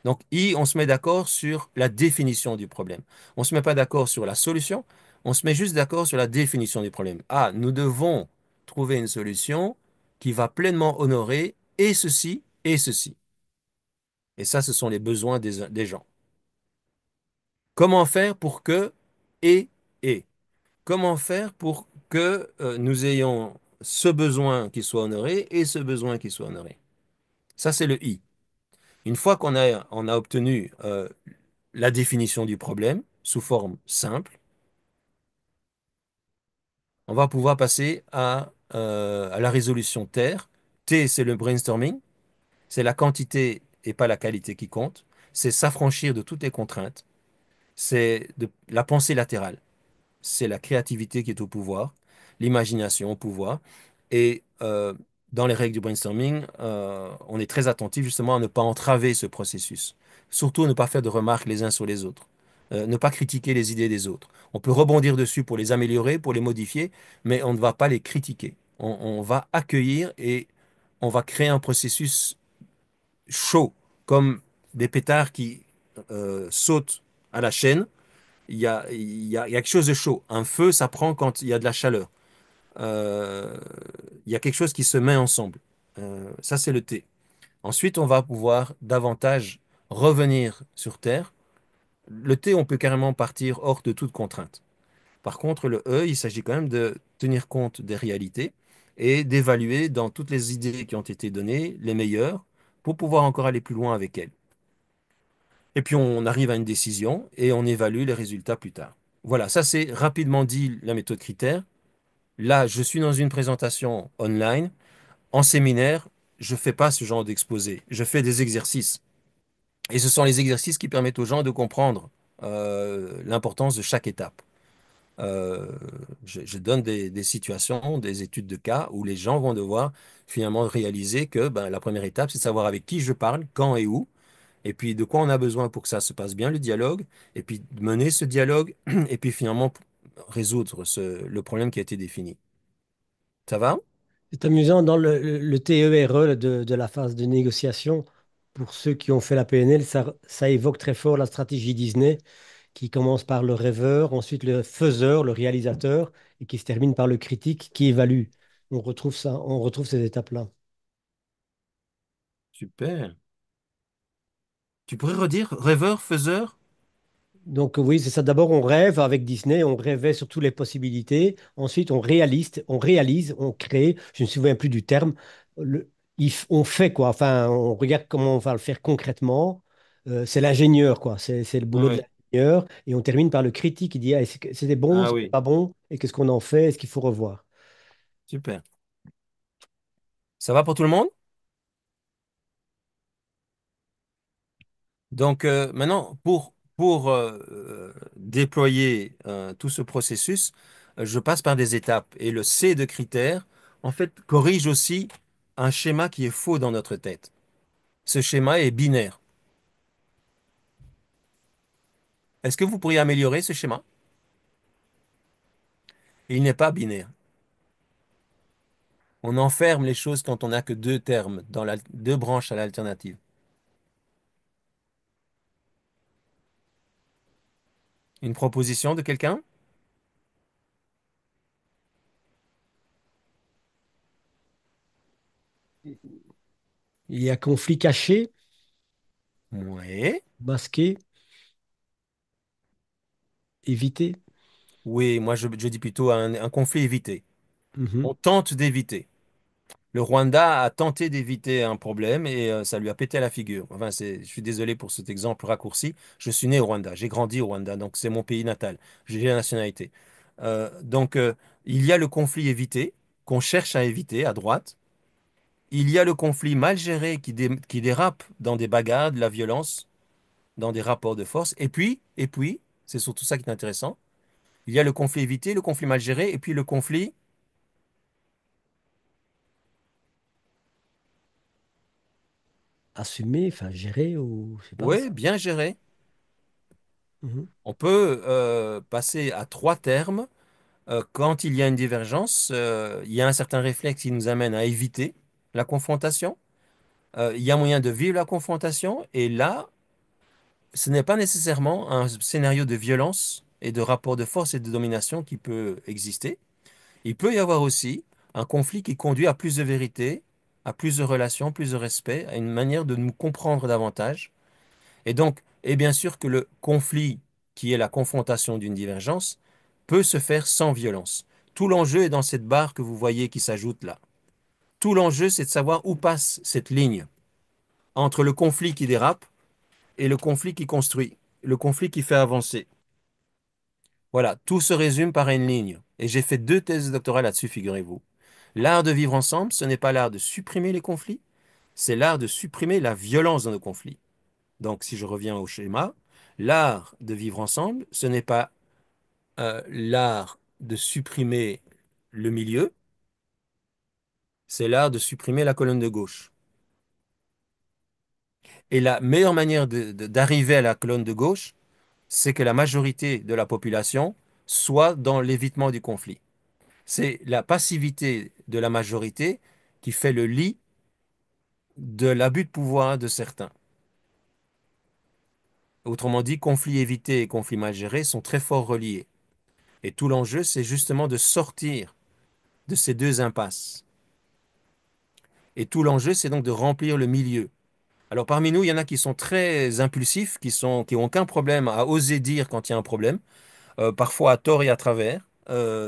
Donc, I, on se met d'accord sur la définition du problème. On ne se met pas d'accord sur la solution, on se met juste d'accord sur la définition du problème. Ah, nous devons trouver une solution qui va pleinement honorer et ceci et ceci. Et ça, ce sont les besoins des gens. Comment faire pour que et et? Comment faire pour que nous ayons ce besoin qui soit honoré et ce besoin qui soit honoré? Ça, c'est le I. Une fois on a obtenu la définition du problème sous forme simple, on va pouvoir passer à la résolution TER. T, c'est le brainstorming, c'est la quantité et pas la qualité qui compte. c'est s'affranchir de toutes les contraintes, c'est de la pensée latérale, c'est la créativité qui est au pouvoir, l'imagination au pouvoir. Et dans les règles du brainstorming, on est très attentif justement à ne pas entraver ce processus. Surtout ne pas faire de remarques les uns sur les autres. Ne pas critiquer les idées des autres. On peut rebondir dessus pour les améliorer, pour les modifier, mais on ne va pas les critiquer. On va accueillir et on va créer un processus chaud, comme des pétards qui sautent à la chaîne. Il y a quelque chose de chaud. Un feu, ça prend quand il y a de la chaleur. Euh, il y a quelque chose qui se met ensemble. Ça, c'est le T. Ensuite, on va pouvoir davantage revenir sur Terre. Le T, on peut carrément partir hors de toute contrainte. Par contre, le E, il s'agit quand même de tenir compte des réalités et d'évaluer dans toutes les idées qui ont été données les meilleures pour pouvoir encore aller plus loin avec elles. Et puis, on arrive à une décision et on évalue les résultats plus tard. Voilà, ça c'est rapidement dit la méthode critère. Là, je suis dans une présentation online. En séminaire, je ne fais pas ce genre d'exposé. Je fais des exercices. Et ce sont les exercices qui permettent aux gens de comprendre l'importance de chaque étape. Euh, je donne des situations, des études de cas où les gens vont devoir finalement réaliser que ben, la première étape, c'est de savoir avec qui je parle, quand et où, et puis de quoi on a besoin pour que ça se passe bien, le dialogue, et puis de mener ce dialogue, et puis finalement résoudre le problème qui a été défini. Ça va? C'est amusant dans le TERE de la phase de négociation. Pour ceux qui ont fait la PNL, ça évoque très fort la stratégie Disney qui commence par le rêveur, ensuite le faiseur, le réalisateur, et qui se termine par le critique qui évalue. On retrouve ça, on retrouve ces étapes-là. Super. Tu pourrais redire rêveur, faiseur? Donc oui, c'est ça. D'abord, on rêve avec Disney, on rêvait sur toutes les possibilités. Ensuite, on réalise, on crée. Je ne me souviens plus du terme. On fait quoi. Enfin, on regarde comment on va le faire concrètement. C'est l'ingénieur, quoi. C'est le boulot de Oui. l'ingénieur. Et on termine par le critique qui dit, ah, c'était bon, Ah c'est oui, pas bon, et qu'est-ce qu'on en fait, est-ce qu'il faut revoir? super. Ça va pour tout le monde? Donc maintenant, pour déployer tout ce processus, je passe par des étapes. Et le C de critères, en fait, corrige aussi un schéma qui est faux dans notre tête. Ce schéma est binaire. Est-ce que vous pourriez améliorer ce schéma? Il n'est pas binaire. On enferme les choses quand on n'a que deux termes, deux branches à l'alternative. Une proposition de quelqu'un? Il y a conflit caché, Oui. masqué, évité. Oui, moi je dis plutôt un conflit évité. Mhm. On tente d'éviter. Le Rwanda a tenté d'éviter un problème et ça lui a pété à la figure. Enfin, je suis désolé pour cet exemple raccourci. Je suis né au Rwanda, j'ai grandi au Rwanda, donc c'est mon pays natal. J'ai la nationalité. Donc, il y a le conflit évité qu'on cherche à éviter à droite. Il y a le conflit mal géré qui dérape dans des bagarres, de la violence, dans des rapports de force. Et puis, c'est surtout ça qui est intéressant. Il y a le conflit évité, le conflit mal géré, et puis le conflit, Assumé, enfin géré, ou je sais pas. ouais, bien géré. Mhm. On peut passer à trois termes. Quand il y a une divergence, il y a un certain réflexe qui nous amène à éviter la confrontation. Il y a moyen de vivre la confrontation. Et là, ce n'est pas nécessairement un scénario de violence et de rapport de force et de domination qui peut exister. Il peut y avoir aussi un conflit qui conduit à plus de vérité, à plus de relations, plus de respect, à une manière de nous comprendre davantage. Et donc, et bien sûr que le conflit, qui est la confrontation d'une divergence, peut se faire sans violence. Tout l'enjeu est dans cette barre que vous voyez qui s'ajoute là. Tout l'enjeu, c'est de savoir où passe cette ligne entre le conflit qui dérape et le conflit qui construit, le conflit qui fait avancer. Voilà, tout se résume par une ligne. Et j'ai fait 2 thèses de doctorat là-dessus, figurez-vous. L'art de vivre ensemble, ce n'est pas l'art de supprimer les conflits, c'est l'art de supprimer la violence dans nos conflits. Donc, si je reviens au schéma, l'art de vivre ensemble, ce n'est pas l'art de supprimer le milieu, c'est l'art de supprimer la colonne de gauche. Et la meilleure manière d'arriver à la colonne de gauche, c'est que la majorité de la population soit dans l'évitement du conflit. C'est la passivité de la majorité qui fait le lit de l'abus de pouvoir de certains. Autrement dit, conflit évité et conflit mal géré sont très fort reliés. Et tout l'enjeu, c'est justement de sortir de ces deux impasses. Et tout l'enjeu, c'est donc de remplir le milieu. Alors parmi nous, il y en a qui sont très impulsifs, qui ont aucun problème à oser dire quand il y a un problème, parfois à tort et à travers.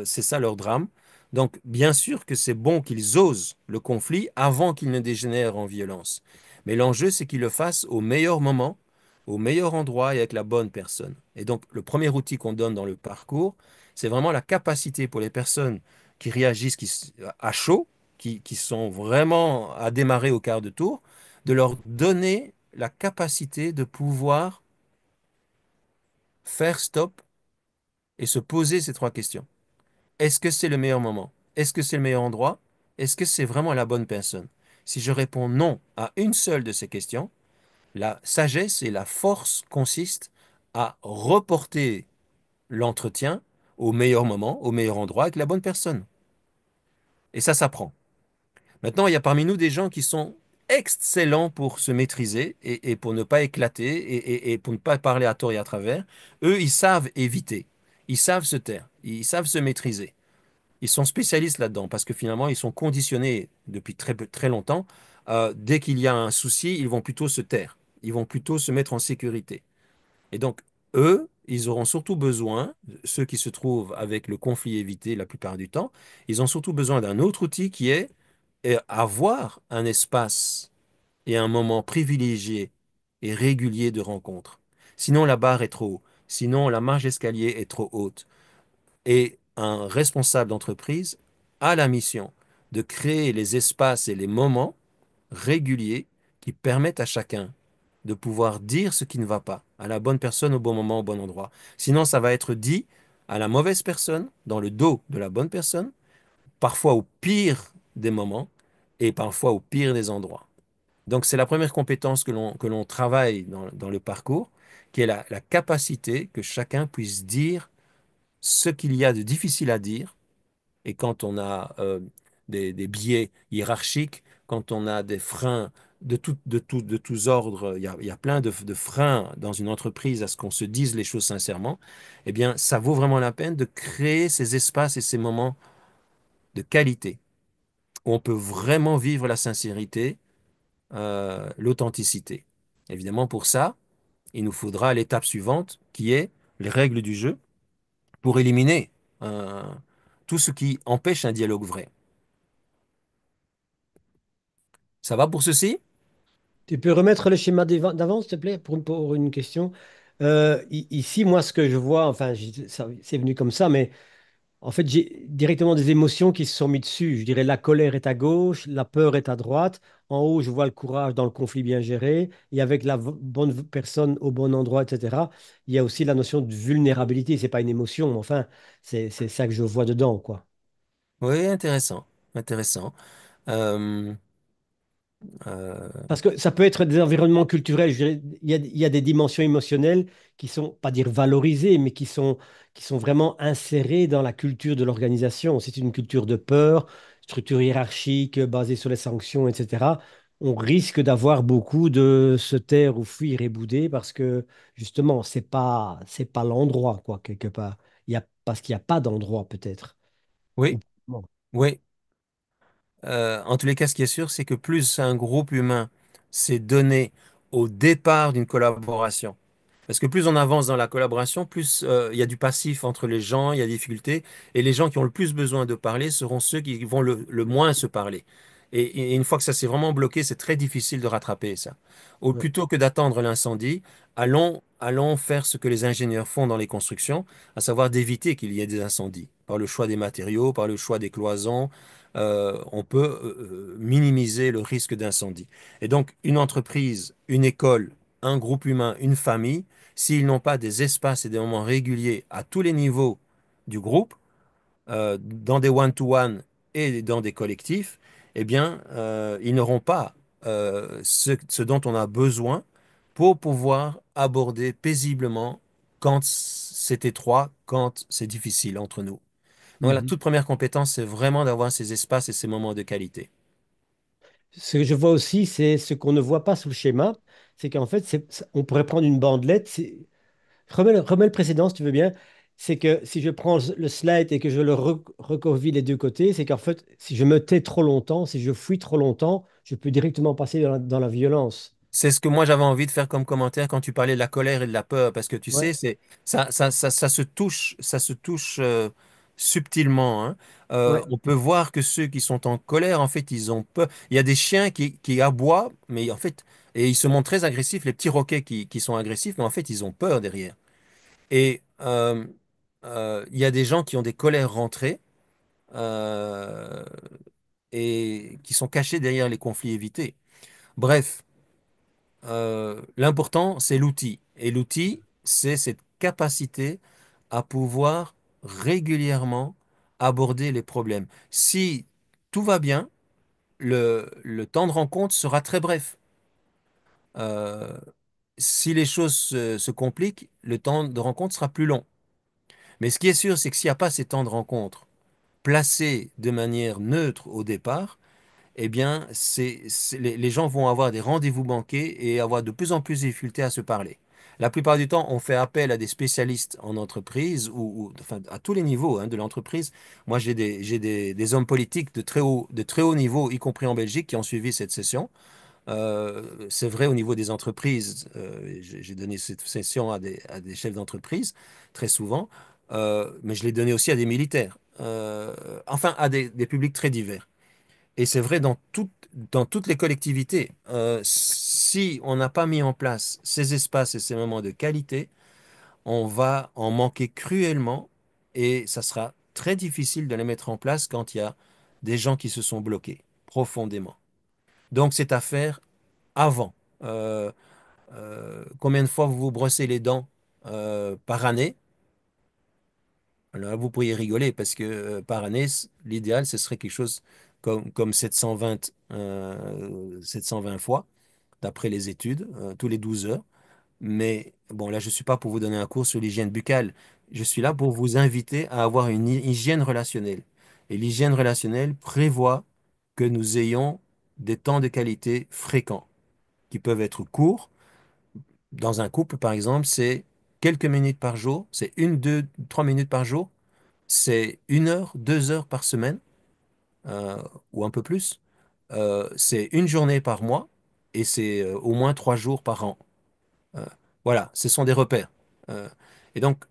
C'est ça leur drame. Donc, bien sûr que c'est bon qu'ils osent le conflit avant qu'il ne dégénère en violence. Mais l'enjeu, c'est qu'ils le fassent au meilleur moment, au meilleur endroit et avec la bonne personne. Et donc, le premier outil qu'on donne dans le parcours, c'est vraiment la capacité pour les personnes qui réagissent à chaud, qui sont vraiment à démarrer au quart de tour, de leur donner la capacité de pouvoir faire stop et se poser ces trois questions. Est-ce que c'est le meilleur moment? Est-ce que c'est le meilleur endroit? Est-ce que c'est vraiment la bonne personne? Si je réponds non à une seule de ces questions, la sagesse et la force consistent à reporter l'entretien au meilleur moment, au meilleur endroit, avec la bonne personne. Et ça s'apprend. Maintenant, il y a parmi nous des gens qui sont excellents pour se maîtriser et pour ne pas éclater et pour ne pas parler à tort et à travers. Eux, ils savent éviter. Ils savent se taire. Ils savent se maîtriser. Ils sont spécialistes là-dedans parce que finalement, ils sont conditionnés depuis très longtemps. Dès qu'il y a un souci, ils vont plutôt se taire. Ils vont plutôt se mettre en sécurité. Et donc, eux, ils auront surtout besoin, ceux qui se trouvent avec le conflit évité la plupart du temps, ils ont surtout besoin d'un autre outil qui est avoir un espace et un moment privilégié et régulier de rencontre. Sinon, la barre est trop haute. Sinon, la marge d'escalier est trop haute. Et un responsable d'entreprise a la mission de créer les espaces et les moments réguliers qui permettent à chacun de pouvoir dire ce qui ne va pas à la bonne personne au bon moment, au bon endroit. Sinon, ça va être dit à la mauvaise personne, dans le dos de la bonne personne, parfois au pire des moments et parfois au pire des endroits. Donc, c'est la première compétence que l'on travaille dans le parcours, qui est la capacité que chacun puisse dire ce qu'il y a de difficile à dire. Et quand on a des biais hiérarchiques, quand on a des freins de tous ordres, il y a plein de freins dans une entreprise à ce qu'on se dise les choses sincèrement, eh bien, ça vaut vraiment la peine de créer ces espaces et ces moments de qualité où on peut vraiment vivre la sincérité, l'authenticité. Évidemment, pour ça, il nous faudra l'étape suivante qui est les règles du jeu pour éliminer euh, tout ce qui empêche un dialogue vrai. Ça va pour ceci? Tu peux remettre le schéma d'avant, s'il te plaît, pour une question. Ici, moi, ce que je vois, enfin, c'est venu comme ça, mais en fait, j'ai directement des émotions qui se sont mises dessus. Je dirais la colère est à gauche, la peur est à droite. En haut, je vois le courage dans le conflit bien géré. Et avec la bonne personne au bon endroit, etc. Il y a aussi la notion de vulnérabilité. C'est pas une émotion, mais enfin, c'est ça que je vois dedans, quoi. Oui, intéressant, intéressant. Euh, Parce que ça peut être des environnements culturels. Je dirais, il y a des dimensions émotionnelles qui sont, pas dire valorisées, mais qui sont vraiment insérées dans la culture de l'organisation. C'est une culture de peur, structure hiérarchique basée sur les sanctions, etc. On risque d'avoir beaucoup de se taire ou fuir et bouder parce que justement, c'est pas l'endroit, quoi, quelque part. Parce qu'il n'y a pas d'endroit, peut-être. oui, Ou- bon. oui. En tous les cas, ce qui est sûr, c'est que plus un groupe humain s'est donné au départ d'une collaboration, parce que plus on avance dans la collaboration, plus il y a du passif entre les gens, il y a des difficultés, et les gens qui ont le plus besoin de parler seront ceux qui vont le moins se parler. Et une fois que ça s'est vraiment bloqué, c'est très difficile de rattraper ça. Plutôt que d'attendre l'incendie, allons faire ce que les ingénieurs font dans les constructions, à savoir d'éviter qu'il y ait des incendies, par le choix des matériaux, par le choix des cloisons. On peut minimiser le risque d'incendie. Et donc, une entreprise, une école, un groupe humain, une famille, s'ils n'ont pas des espaces et des moments réguliers à tous les niveaux du groupe, dans des one-to-one et dans des collectifs, eh bien, ils n'auront pas ce dont on a besoin pour pouvoir aborder paisiblement quand c'est étroit, quand c'est difficile entre nous. Donc, la Mhm. toute première compétence, c'est vraiment d'avoir ces espaces et ces moments de qualité. Ce que je vois aussi, c'est ce qu'on ne voit pas sous le schéma, c'est qu'en fait, on pourrait prendre une bandelette. Remets le précédent si tu veux bien. C'est que si je prends le slide et que je le recopie les deux côtés, c'est qu'en fait, si je me tais trop longtemps, si je fuis trop longtemps, je peux directement passer dans la violence. C'est ce que moi j'avais envie de faire comme commentaire quand tu parlais de la colère et de la peur, parce que tu sais, Ouais, ça se touche subtilement, hein. ouais. On peut voir que ceux qui sont en colère, en fait, ils ont peur. Il y a des chiens qui aboient, mais en fait, et ils se montrent très agressifs, les petits roquets qui sont agressifs, mais en fait, ils ont peur derrière. Et il y a des gens qui ont des colères rentrées euh, et qui sont cachés derrière les conflits évités. Bref. L'important, c'est l'outil. Et l'outil, c'est cette capacité à pouvoir régulièrement aborder les problèmes. Si tout va bien, le temps de rencontre sera très bref. Euh, si les choses se compliquent, le temps de rencontre sera plus long. Mais ce qui est sûr, c'est que s'il n'y a pas ces temps de rencontre placés de manière neutre au départ, eh bien, les gens vont avoir des rendez-vous manqués et avoir de plus en plus de difficultés à se parler. La plupart du temps, on fait appel à des spécialistes en entreprise enfin, à tous les niveaux hein, de l'entreprise. Moi, des hommes politiques de très haut niveau, y compris en Belgique, qui ont suivi cette session. C'est vrai au niveau des entreprises. J'ai donné cette session à des chefs d'entreprise très souvent, mais je l'ai donné aussi à des militaires, enfin à des publics très divers. Et c'est vrai dans toutes les collectivités. Si on n'a pas mis en place ces espaces et ces moments de qualité, on va en manquer cruellement et ça sera très difficile de les mettre en place quand il y a des gens qui se sont bloqués profondément. Donc c'est à faire avant. Euh, Combien de fois vous vous brossez les dents par année? Alors là, vous pourriez rigoler parce que par année, l'idéal, ce serait quelque chose comme 720 fois, d'après les études, tous les 12 heures. Mais bon, là, je ne suis pas pour vous donner un cours sur l'hygiène buccale. Je suis là pour vous inviter à avoir une hygiène relationnelle. Et l'hygiène relationnelle prévoit que nous ayons des temps de qualité fréquents, qui peuvent être courts. Dans un couple, par exemple, c'est quelques minutes par jour, c'est une, deux, 3 minutes par jour, c'est 1 heure, 2 heures par semaine, euh, ou un peu plus. C'est une journée par mois et c'est au moins 3 jours par an. Euh, voilà, ce sont des repères. Euh, et donc,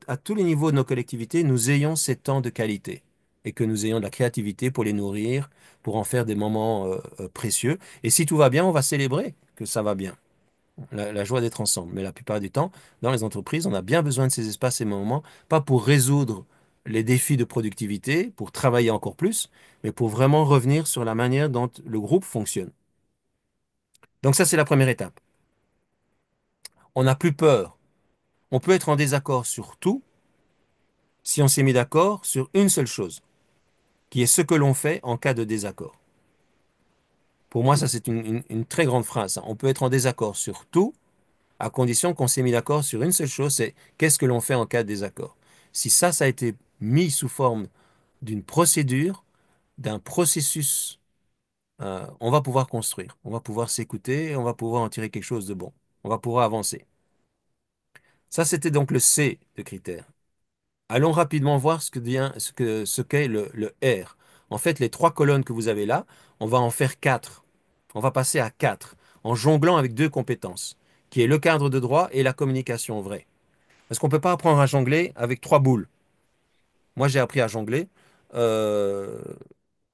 à tous les niveaux de nos collectivités, nous ayons ces temps de qualité et que nous ayons de la créativité pour les nourrir, pour en faire des moments précieux. Et si tout va bien, on va célébrer que ça va bien, la joie d'être ensemble. Mais la plupart du temps, dans les entreprises, on a bien besoin de ces espaces et moments, pas pour résoudre les défis de productivité, pour travailler encore plus, mais pour vraiment revenir sur la manière dont le groupe fonctionne. Donc ça, c'est la première étape. On n'a plus peur. On peut être en désaccord sur tout si on s'est mis d'accord sur une seule chose, qui est ce que l'on fait en cas de désaccord. Pour moi, ça, c'est une très grande phrase, hein. On peut être en désaccord sur tout à condition qu'on s'est mis d'accord sur une seule chose, c'est qu'est-ce que l'on fait en cas de désaccord. Si ça a été mis sous forme d'une procédure, d'un processus, on va pouvoir construire, on va pouvoir s'écouter, on va pouvoir en tirer quelque chose de bon, on va pouvoir avancer. Ça, c'était donc le C de critère. Allons rapidement voir ce qu'est le R. En fait, les 3 colonnes que vous avez là, on va en faire 4. On va passer à 4 en jonglant avec 2 compétences, qui est le cadre de droit et la communication vraie. Parce qu'on ne peut pas apprendre à jongler avec 3 boules. Moi, j'ai appris à jongler. euh,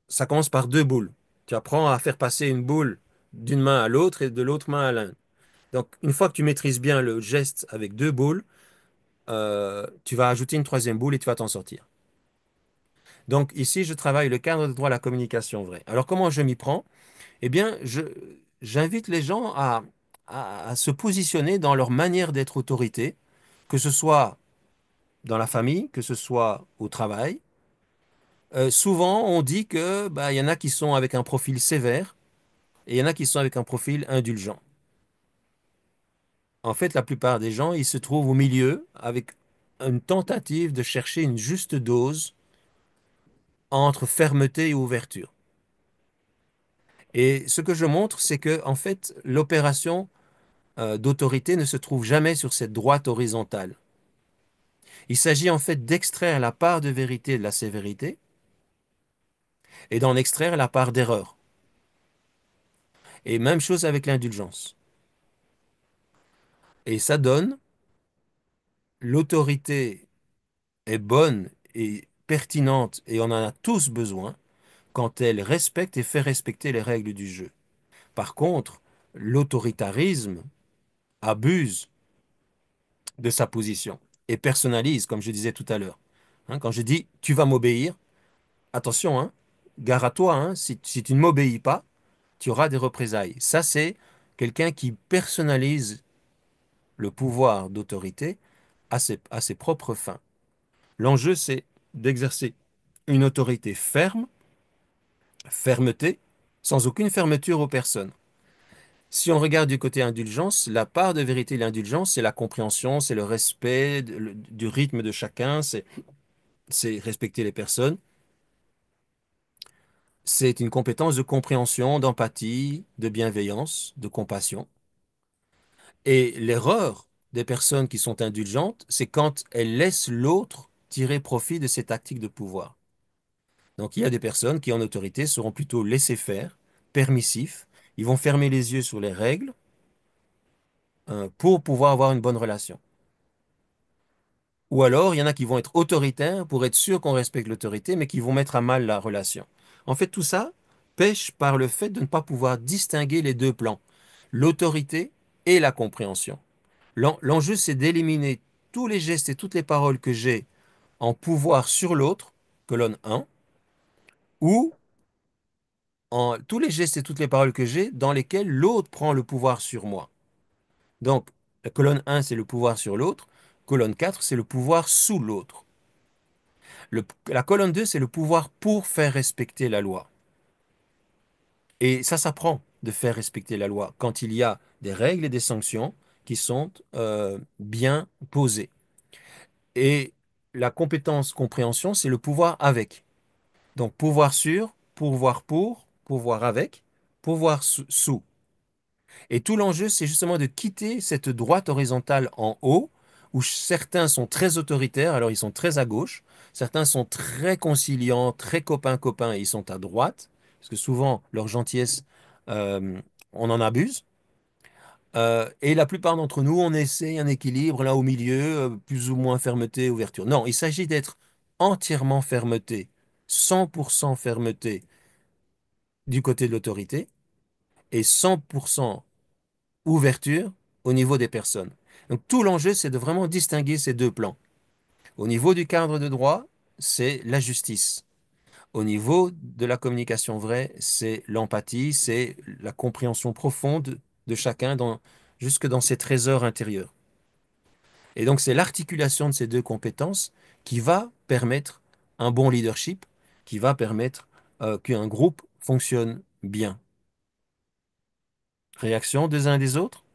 Ça commence par 2 boules. Tu apprends à faire passer une boule d'une main à l'autre et de l'autre main à l'un. Donc, une fois que tu maîtrises bien le geste avec 2 boules, tu vas ajouter une troisième boule et tu vas t'en sortir. Donc, ici, je travaille le cadre de droit à la communication vraie. Alors, comment je m'y prends? Eh bien, j'invite les gens à se positionner dans leur manière d'être autorité, que ce soit dans la famille, que ce soit au travail. Souvent, on dit que bah, il y en a qui sont avec un profil sévère et il y en a qui sont avec un profil indulgent. En fait, la plupart des gens, ils se trouvent au milieu avec une tentative de chercher une juste dose entre fermeté et ouverture. Et ce que je montre, c'est que en fait, l'opération d'autorité ne se trouve jamais sur cette droite horizontale. Il s'agit en fait d'extraire la part de vérité de la sévérité et d'en extraire la part d'erreur. Et même chose avec l'indulgence. Et ça donne l'autorité est bonne et pertinente et on en a tous besoin quand elle respecte et fait respecter les règles du jeu. Par contre, l'autoritarisme abuse de sa position et personnalise, comme je disais tout à l'heure. Hein, quand je dis tu vas m'obéir, attention, hein, gare à toi, hein, si tu ne m'obéis pas, tu auras des représailles. Ça, c'est quelqu'un qui personnalise le pouvoir d'autorité à ses propres fins. L'enjeu, c'est d'exercer une autorité ferme, fermeté, sans aucune fermeture aux personnes. Si on regarde du côté indulgence, la part de vérité de l'indulgence, c'est la compréhension, c'est le respect du rythme de chacun, c'est respecter les personnes. C'est une compétence de compréhension, d'empathie, de bienveillance, de compassion. Et l'erreur des personnes qui sont indulgentes, c'est quand elles laissent l'autre tirer profit de ces tactiques de pouvoir. Donc il y a des personnes qui en autorité seront plutôt laissés-faire, permissifs, ils vont fermer les yeux sur les règles pour pouvoir avoir une bonne relation. Ou alors, il y en a qui vont être autoritaires pour être sûr qu'on respecte l'autorité, mais qui vont mettre à mal la relation. En fait, tout ça pêche par le fait de ne pas pouvoir distinguer les deux plans, l'autorité et la compréhension. L'enjeu, c'est d'éliminer tous les gestes et toutes les paroles que j'ai en pouvoir sur l'autre, colonne 1, ou tous les gestes et toutes les paroles que j'ai dans lesquels l'autre prend le pouvoir sur moi. Donc, la colonne 1, c'est le pouvoir sur l'autre, colonne 4, c'est le pouvoir sous l'autre. La colonne 2, c'est le pouvoir pour faire respecter la loi. Et ça s'apprend de faire respecter la loi quand il y a des règles et des sanctions qui sont bien posées. Et la compétence compréhension, c'est le pouvoir avec. Donc pouvoir sur, pouvoir pour, pouvoir avec, pouvoir sous. Et tout l'enjeu, c'est justement de quitter cette droite horizontale en haut, où certains sont très autoritaires, alors ils sont très à gauche, certains sont très conciliants, très copains-copains, et ils sont à droite, parce que souvent, leur gentillesse, euh, on en abuse. Et la plupart d'entre nous, on essaie un équilibre là au milieu, plus ou moins fermeté, ouverture. Non, il s'agit d'être entièrement fermeté, 100% fermeté du côté de l'autorité, et 100% ouverture au niveau des personnes. Donc tout l'enjeu, c'est de vraiment distinguer ces deux plans. Au niveau du cadre de droit, c'est la justice. Au niveau de la communication vraie, c'est l'empathie, c'est la compréhension profonde de chacun jusque dans ses trésors intérieurs. Et donc c'est l'articulation de ces deux compétences qui va permettre un bon leadership, qui va permettre qu'un groupe fonctionne bien. Réaction des uns et des autres?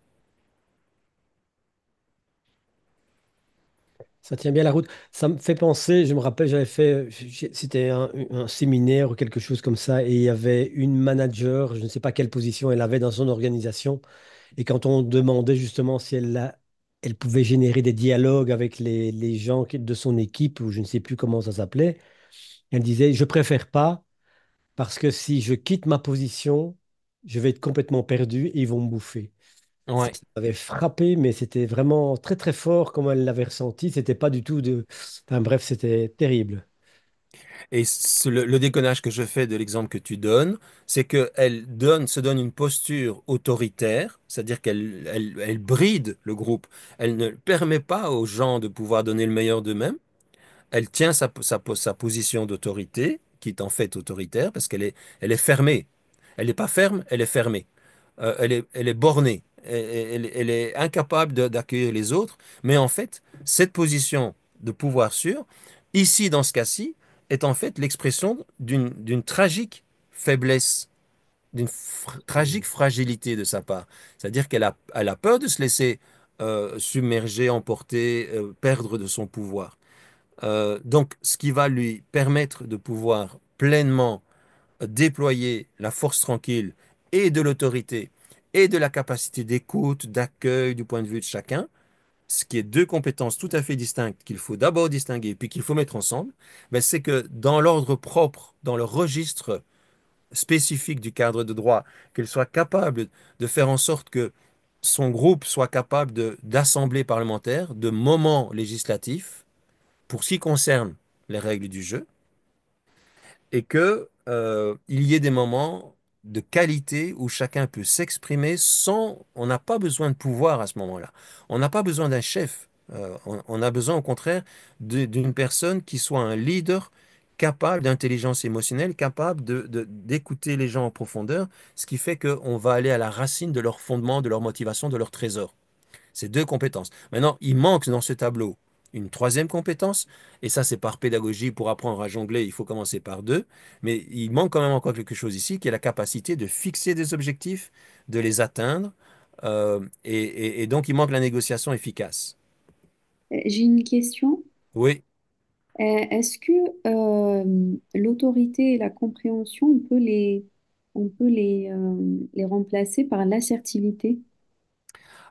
Ça tient bien la route. Ça me fait penser, je me rappelle, j'avais fait, c'était un séminaire ou quelque chose comme ça, et il y avait une manager, je ne sais pas quelle position elle avait dans son organisation, et quand on demandait justement si elle pouvait générer des dialogues avec les gens de son équipe, ou je ne sais plus comment ça s'appelait, elle disait, je préfère pas, parce que si je quitte ma position, je vais être complètement perdu et ils vont me bouffer. Ça Ouais. m'avait frappé, mais c'était vraiment très très fort comme elle l'avait ressenti. C'était pas du tout de. Enfin bref, c'était terrible. Et le déconnage que je fais de l'exemple que tu donnes, c'est qu'elle se donne une posture autoritaire, c'est-à-dire elle bride le groupe. Elle ne permet pas aux gens de pouvoir donner le meilleur d'eux-mêmes. Elle tient sa position d'autorité, qui est en fait autoritaire, parce elle est fermée. Elle n'est pas ferme, elle est fermée. Elle est bornée. elle est incapable d'accueillir les autres. Mais en fait, cette position de pouvoir sûr, ici, dans ce cas-ci, est en fait l'expression d'une tragique faiblesse, tragique fragilité de sa part. C'est-à-dire elle a peur de se laisser submerger, emporter, perdre de son pouvoir. Donc, ce qui va lui permettre de pouvoir pleinement déployer la force tranquille et de l'autorité et de la capacité d'écoute, d'accueil du point de vue de chacun, ce qui est deux compétences tout à fait distinctes qu'il faut d'abord distinguer puis qu'il faut mettre ensemble, ben c'est que dans l'ordre propre, dans le registre spécifique du cadre de droit, qu'il soit capable de faire en sorte que son groupe soit capable d'assemblées parlementaires, de moments législatifs, pour ce qui concerne les règles du jeu, et que, il y ait des moments de qualité où chacun peut s'exprimer sans, on n'a pas besoin de pouvoir à ce moment-là. On n'a pas besoin d'un chef. On a besoin au contraire d'une personne qui soit un leader capable d'intelligence émotionnelle, capable d'écouter les gens en profondeur, ce qui fait qu'on va aller à la racine de leur fondement, de leur motivation, de leur trésor. C'est deux compétences. Maintenant, il manque dans ce tableau une troisième compétence, et ça c'est par pédagogie, pour apprendre à jongler, il faut commencer par deux, mais il manque quand même encore quelque chose ici, qui est la capacité de fixer des objectifs, de les atteindre, et donc il manque la négociation efficace. J'ai une question. Oui. Est-ce que l'autorité et la compréhension, on peut les remplacer par l'assertivité?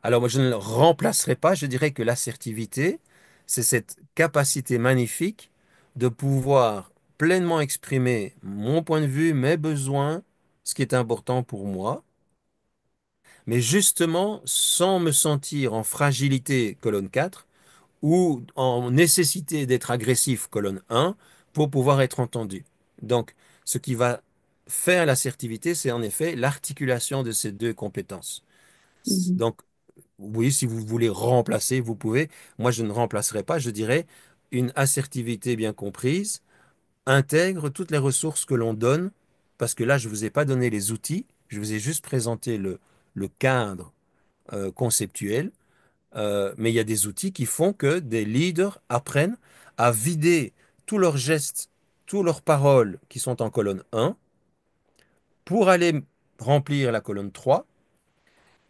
Alors moi je ne le remplacerai pas, je dirais que l'assertivité, c'est cette capacité magnifique de pouvoir pleinement exprimer mon point de vue, mes besoins, ce qui est important pour moi, mais justement sans me sentir en fragilité, colonne 4, ou en nécessité d'être agressif, colonne 1, pour pouvoir être entendu. Donc, ce qui va faire l'assertivité, c'est en effet l'articulation de ces deux compétences. Mhm. Donc, oui, si vous voulez remplacer, vous pouvez. Moi, je ne remplacerai pas, je dirais une assertivité bien comprise intègre toutes les ressources que l'on donne, parce que là, je ne vous ai pas donné les outils, je vous ai juste présenté le cadre conceptuel, mais il y a des outils qui font que des leaders apprennent à vider tous leurs gestes, toutes leurs paroles qui sont en colonne 1 pour aller remplir la colonne 3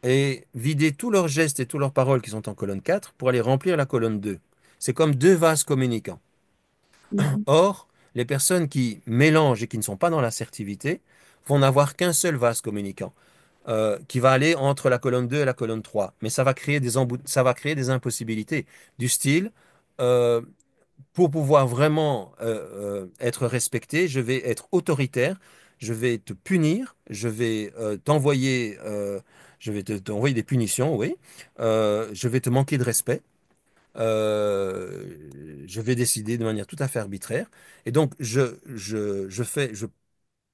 et vider tous leurs gestes et toutes leurs paroles qui sont en colonne 4 pour aller remplir la colonne 2. C'est comme deux vases communicants. Mhm. Or, les personnes qui mélangent et qui ne sont pas dans l'assertivité vont n'avoir qu'un seul vase communicant qui va aller entre la colonne 2 et la colonne 3. Mais ça va créer ça va créer des impossibilités du style, euh, pour pouvoir vraiment être respecté, je vais être autoritaire, je vais te punir, je vais je vais t'envoyer des punitions, oui. Je vais te manquer de respect. Je vais décider de manière tout à fait arbitraire. Et donc, je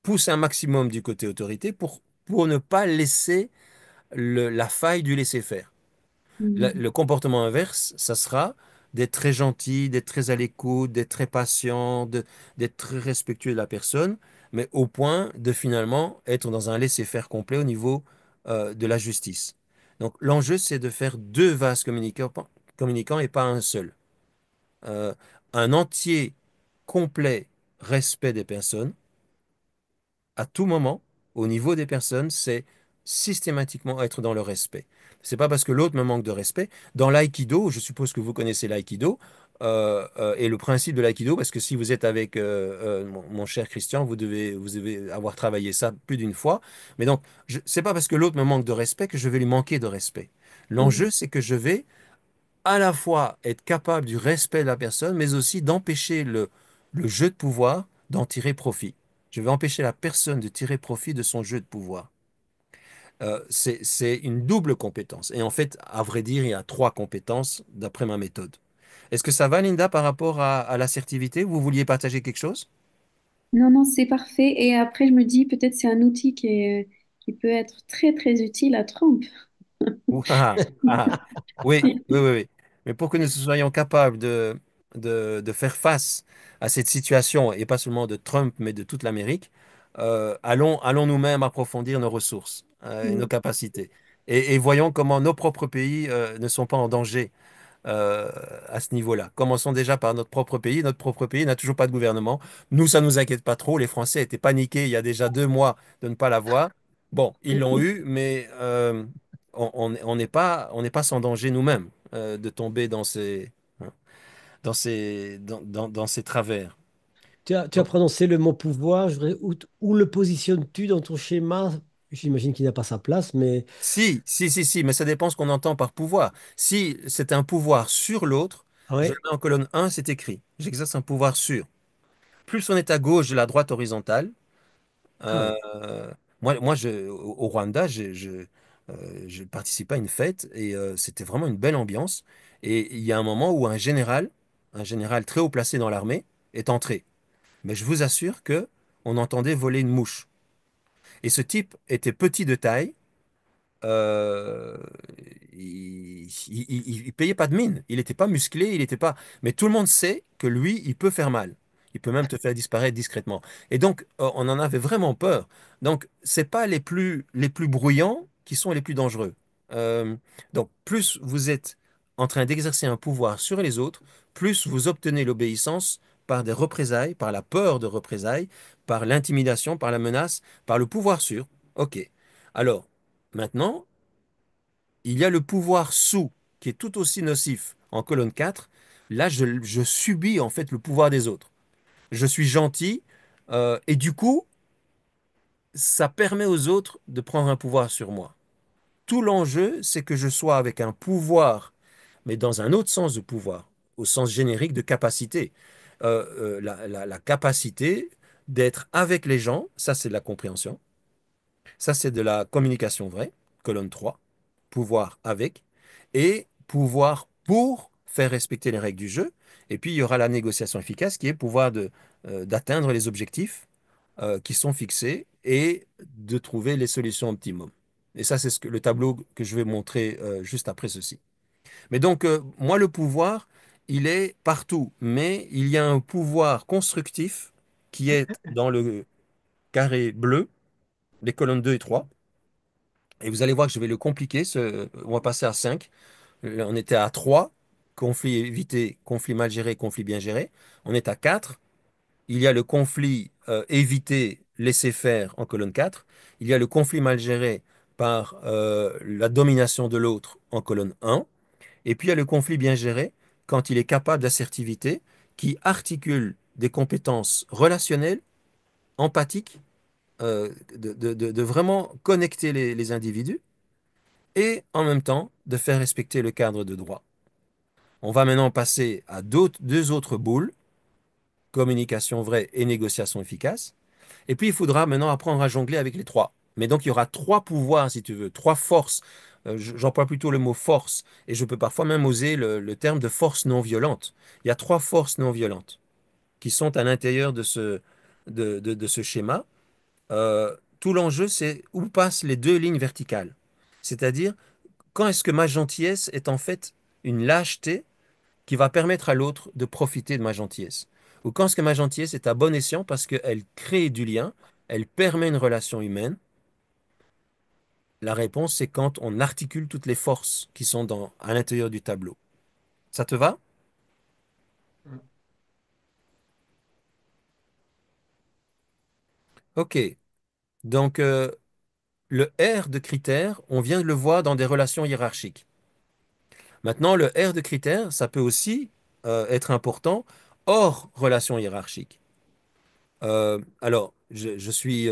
pousse un maximum du côté autorité pour ne pas laisser la faille du laisser-faire. Mhm. Le comportement inverse, ça sera d'être très gentil, d'être très à l'écoute, d'être très patient, d'être très respectueux de la personne, mais au point de finalement être dans un laisser-faire complet au niveau de la justice. Donc l'enjeu, c'est de faire deux vases communicants et pas un seul. Euh, un entier, complet respect des personnes à tout moment, au niveau des personnes, c'est systématiquement être dans le respect. C'est pas parce que l'autre me manque de respect. Dans l'aïkido, je suppose que vous connaissez l'aïkido, et le principe de l'aïkido, parce que si vous êtes avec mon cher Christian, vous devez avoir travaillé ça plus d'une fois. Mais donc, c'est pas parce que l'autre me manque de respect que je vais lui manquer de respect. Mhm. L'enjeu, c'est que je vais à la fois être capable du respect de la personne, mais aussi d'empêcher le jeu de pouvoir d'en tirer profit. Je vais empêcher la personne de tirer profit de son jeu de pouvoir. C'est une double compétence. Et en fait, à vrai dire, il y a trois compétences d'après ma méthode. Est-ce que ça va, Linda, par rapport à l'assertivité? Vous vouliez partager quelque chose? Non, non, c'est parfait. Et après, je me dis, peut-être c'est un outil qui peut être très, très utile à Trump. Ah, ah. Oui, oui, oui, oui. Mais pour que nous soyons capables de faire face à cette situation, et pas seulement de Trump, mais de toute l'Amérique, allons nous-mêmes approfondir nos ressources et nos Oui. capacités. et voyons comment nos propres pays ne sont pas en danger à ce niveau-là. Commençons déjà par notre propre pays. Notre propre pays n'a toujours pas de gouvernement. Nous, ça nous inquiète pas trop. Les Français étaient paniqués il y a déjà 2 mois de ne pas l'avoir. Bon, ils l'ont eu, mais on n'est pas sans danger nous-mêmes de tomber hein, dans ces travers. Tu as prononcé le mot pouvoir. Où le positionnes-tu dans ton schéma? J'imagine qu'il n'a pas sa place, mais Si, mais ça dépend ce qu'on entend par pouvoir. Si c'est un pouvoir sur l'autre, je le ouais. mets en colonne 1, c'est écrit. J'exerce un pouvoir sur. Plus on est à gauche de la droite horizontale, Ah euh, ouais. au Rwanda, je participais à une fête et c'était vraiment une belle ambiance. Et il y a un moment où un général très haut placé dans l'armée, est entré. Mais je vous assure que on entendait voler une mouche. Et ce type était petit de taille. euh, il payait pas de mine. Il n'était pas musclé, il était pas. Mais tout le monde sait que lui, il peut faire mal. Il peut même te faire disparaître discrètement. Et donc, on en avait vraiment peur. Donc, c'est pas les plus bruyants qui sont les plus dangereux. Euh, donc, plus vous êtes en train d'exercer un pouvoir sur les autres, plus vous obtenez l'obéissance par des représailles, par la peur de représailles, par l'intimidation, par la menace, par le pouvoir sûr. OK. Alors, maintenant, il y a le pouvoir sous, qui est tout aussi nocif en colonne 4. Là, je subis en fait le pouvoir des autres. Je suis gentil et du coup, ça permet aux autres de prendre un pouvoir sur moi. Tout l'enjeu, c'est que je sois avec un pouvoir, mais dans un autre sens de pouvoir, au sens générique de capacité. La capacité d'être avec les gens, ça c'est de la compréhension. Ça, c'est de la communication vraie, colonne 3, pouvoir avec, et pouvoir pour faire respecter les règles du jeu. Et puis, il y aura la négociation efficace qui est pouvoir d'atteindre les objectifs qui sont fixés et de trouver les solutions optimum. Et ça, c'est le tableau que je vais montrer juste après ceci. Mais donc, moi, le pouvoir, il est partout, mais il y a un pouvoir constructif qui est dans le carré bleu, les colonnes 2 et 3. Et vous allez voir que je vais le compliquer. On va passer à 5. On était à 3. Conflit évité, conflit mal géré, conflit bien géré. On est à 4. Il y a le conflit évité, laisser faire en colonne 4. Il y a le conflit mal géré par la domination de l'autre en colonne 1. Et puis il y a le conflit bien géré quand il est capable d'assertivité qui articule des compétences relationnelles, empathiques, de vraiment connecter les individus et en même temps de faire respecter le cadre de droit. On va maintenant passer à deux autres boules, communication vraie et négociation efficace. Et puis il faudra maintenant apprendre à jongler avec les trois. Mais donc il y aura trois pouvoirs, si tu veux, trois forces. J'emploie plutôt le mot force, et je peux parfois même oser le terme de force non violente. Il y a trois forces non violentes qui sont à l'intérieur de ce schéma. Tout l'enjeu, c'est où passent les deux lignes verticales. C'est-à-dire, quand est-ce que ma gentillesse est en fait une lâcheté qui va permettre à l'autre de profiter de ma gentillesse? Ou quand est-ce que ma gentillesse est à bon escient parce qu'elle crée du lien, elle permet une relation humaine? La réponse, c'est quand on articule toutes les forces qui sont à l'intérieur du tableau. Ça te va? OK. Donc, le R de critère, on vient de le voir dans des relations hiérarchiques. Maintenant, le R de critère, ça peut aussi être important hors relation hiérarchique. Alors, je suis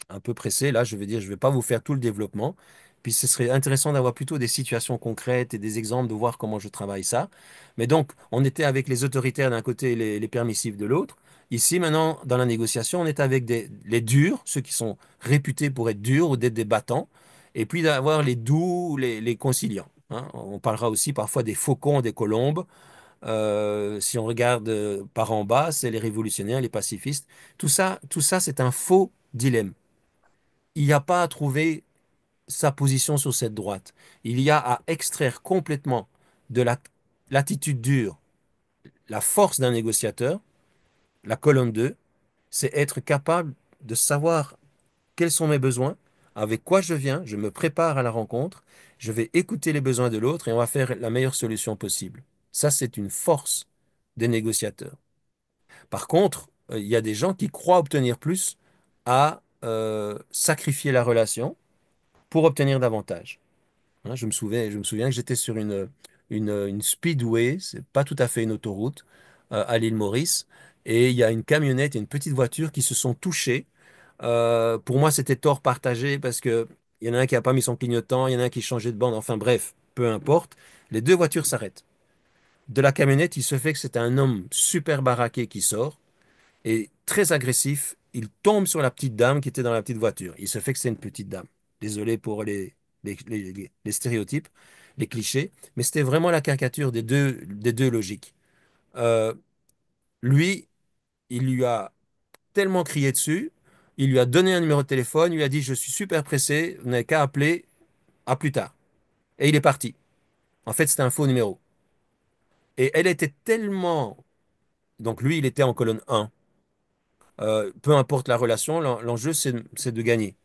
un peu pressé, là, je vais dire, je ne vais pas vous faire tout le développement. Puis ce serait intéressant d'avoir plutôt des situations concrètes et des exemples de voir comment je travaille ça. Mais donc, on était avec les autoritaires d'un côté et les permissifs de l'autre. Ici, maintenant, dans la négociation, on est avec les durs, ceux qui sont réputés pour être durs ou d'être des battants, et puis d'avoir les doux, les conciliants. Hein. On parlera aussi parfois des faucons, des colombes. Si on regarde par en bas, c'est les révolutionnaires, les pacifistes. Tout ça, c'est un faux dilemme. Il n'y a pas à trouver sa position sur cette droite. Il y a à extraire complètement de l'attitude dure la force d'un négociateur. La colonne 2, c'est être capable de savoir quels sont mes besoins, avec quoi je viens, je me prépare à la rencontre, je vais écouter les besoins de l'autre et on va faire la meilleure solution possible. Ça, c'est une force des négociateurs. Par contre, il y a des gens qui croient obtenir plus à sacrifier la relation pour obtenir davantage. Hein, je me souviens que j'étais sur une speedway, c'est pas tout à fait une autoroute, à l'île Maurice, et il y a une camionnette et une petite voiture qui se sont touchées. Pour moi, c'était tort partagé parce que il y en a un qui n'a pas mis son clignotant, il y en a un qui changeait de bande, enfin bref, peu importe. Les deux voitures s'arrêtent. De la camionnette, il se fait que c'est un homme super baraqué qui sort et très agressif. Il tombe sur la petite dame qui était dans la petite voiture. Il se fait que c'est une petite dame. Désolé pour les stéréotypes, les clichés, mais c'était vraiment la caricature des deux logiques. Euh, Lui, il lui a tellement crié dessus, il lui a donné un numéro de téléphone, il lui a dit, je suis super pressé, vous n'avez qu'à appeler, à plus tard. Et il est parti. En fait, c'était un faux numéro. Et elle était tellement... Donc lui, il était en colonne 1. Peu importe la relation, l'enjeu, c'est de gagner.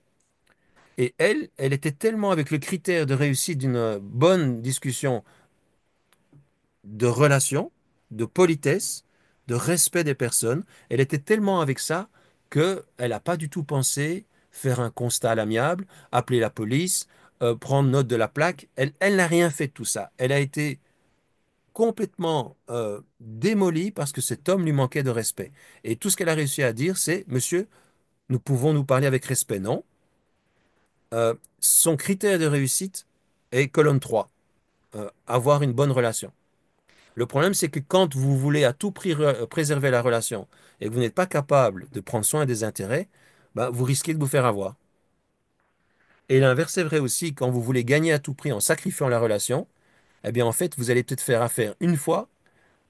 Et elle était tellement avec le critère de réussite d'une bonne discussion, de relation, de politesse, de respect des personnes, elle était tellement avec ça qu'elle n'a pas du tout pensé faire un constat à l'amiable, appeler la police, prendre note de la plaque. Elle n'a rien fait de tout ça. Elle a été complètement démolie parce que cet homme lui manquait de respect. Et tout ce qu'elle a réussi à dire, c'est, Monsieur, nous pouvons nous parler avec respect, non? Son critère de réussite est colonne 3, avoir une bonne relation. Le problème, c'est que quand vous voulez à tout prix préserver la relation et que vous n'êtes pas capable de prendre soin des intérêts, bah, vous risquez de vous faire avoir. Et l'inverse est vrai aussi, quand vous voulez gagner à tout prix en sacrifiant la relation, eh bien en fait, vous allez peut-être faire affaire une fois,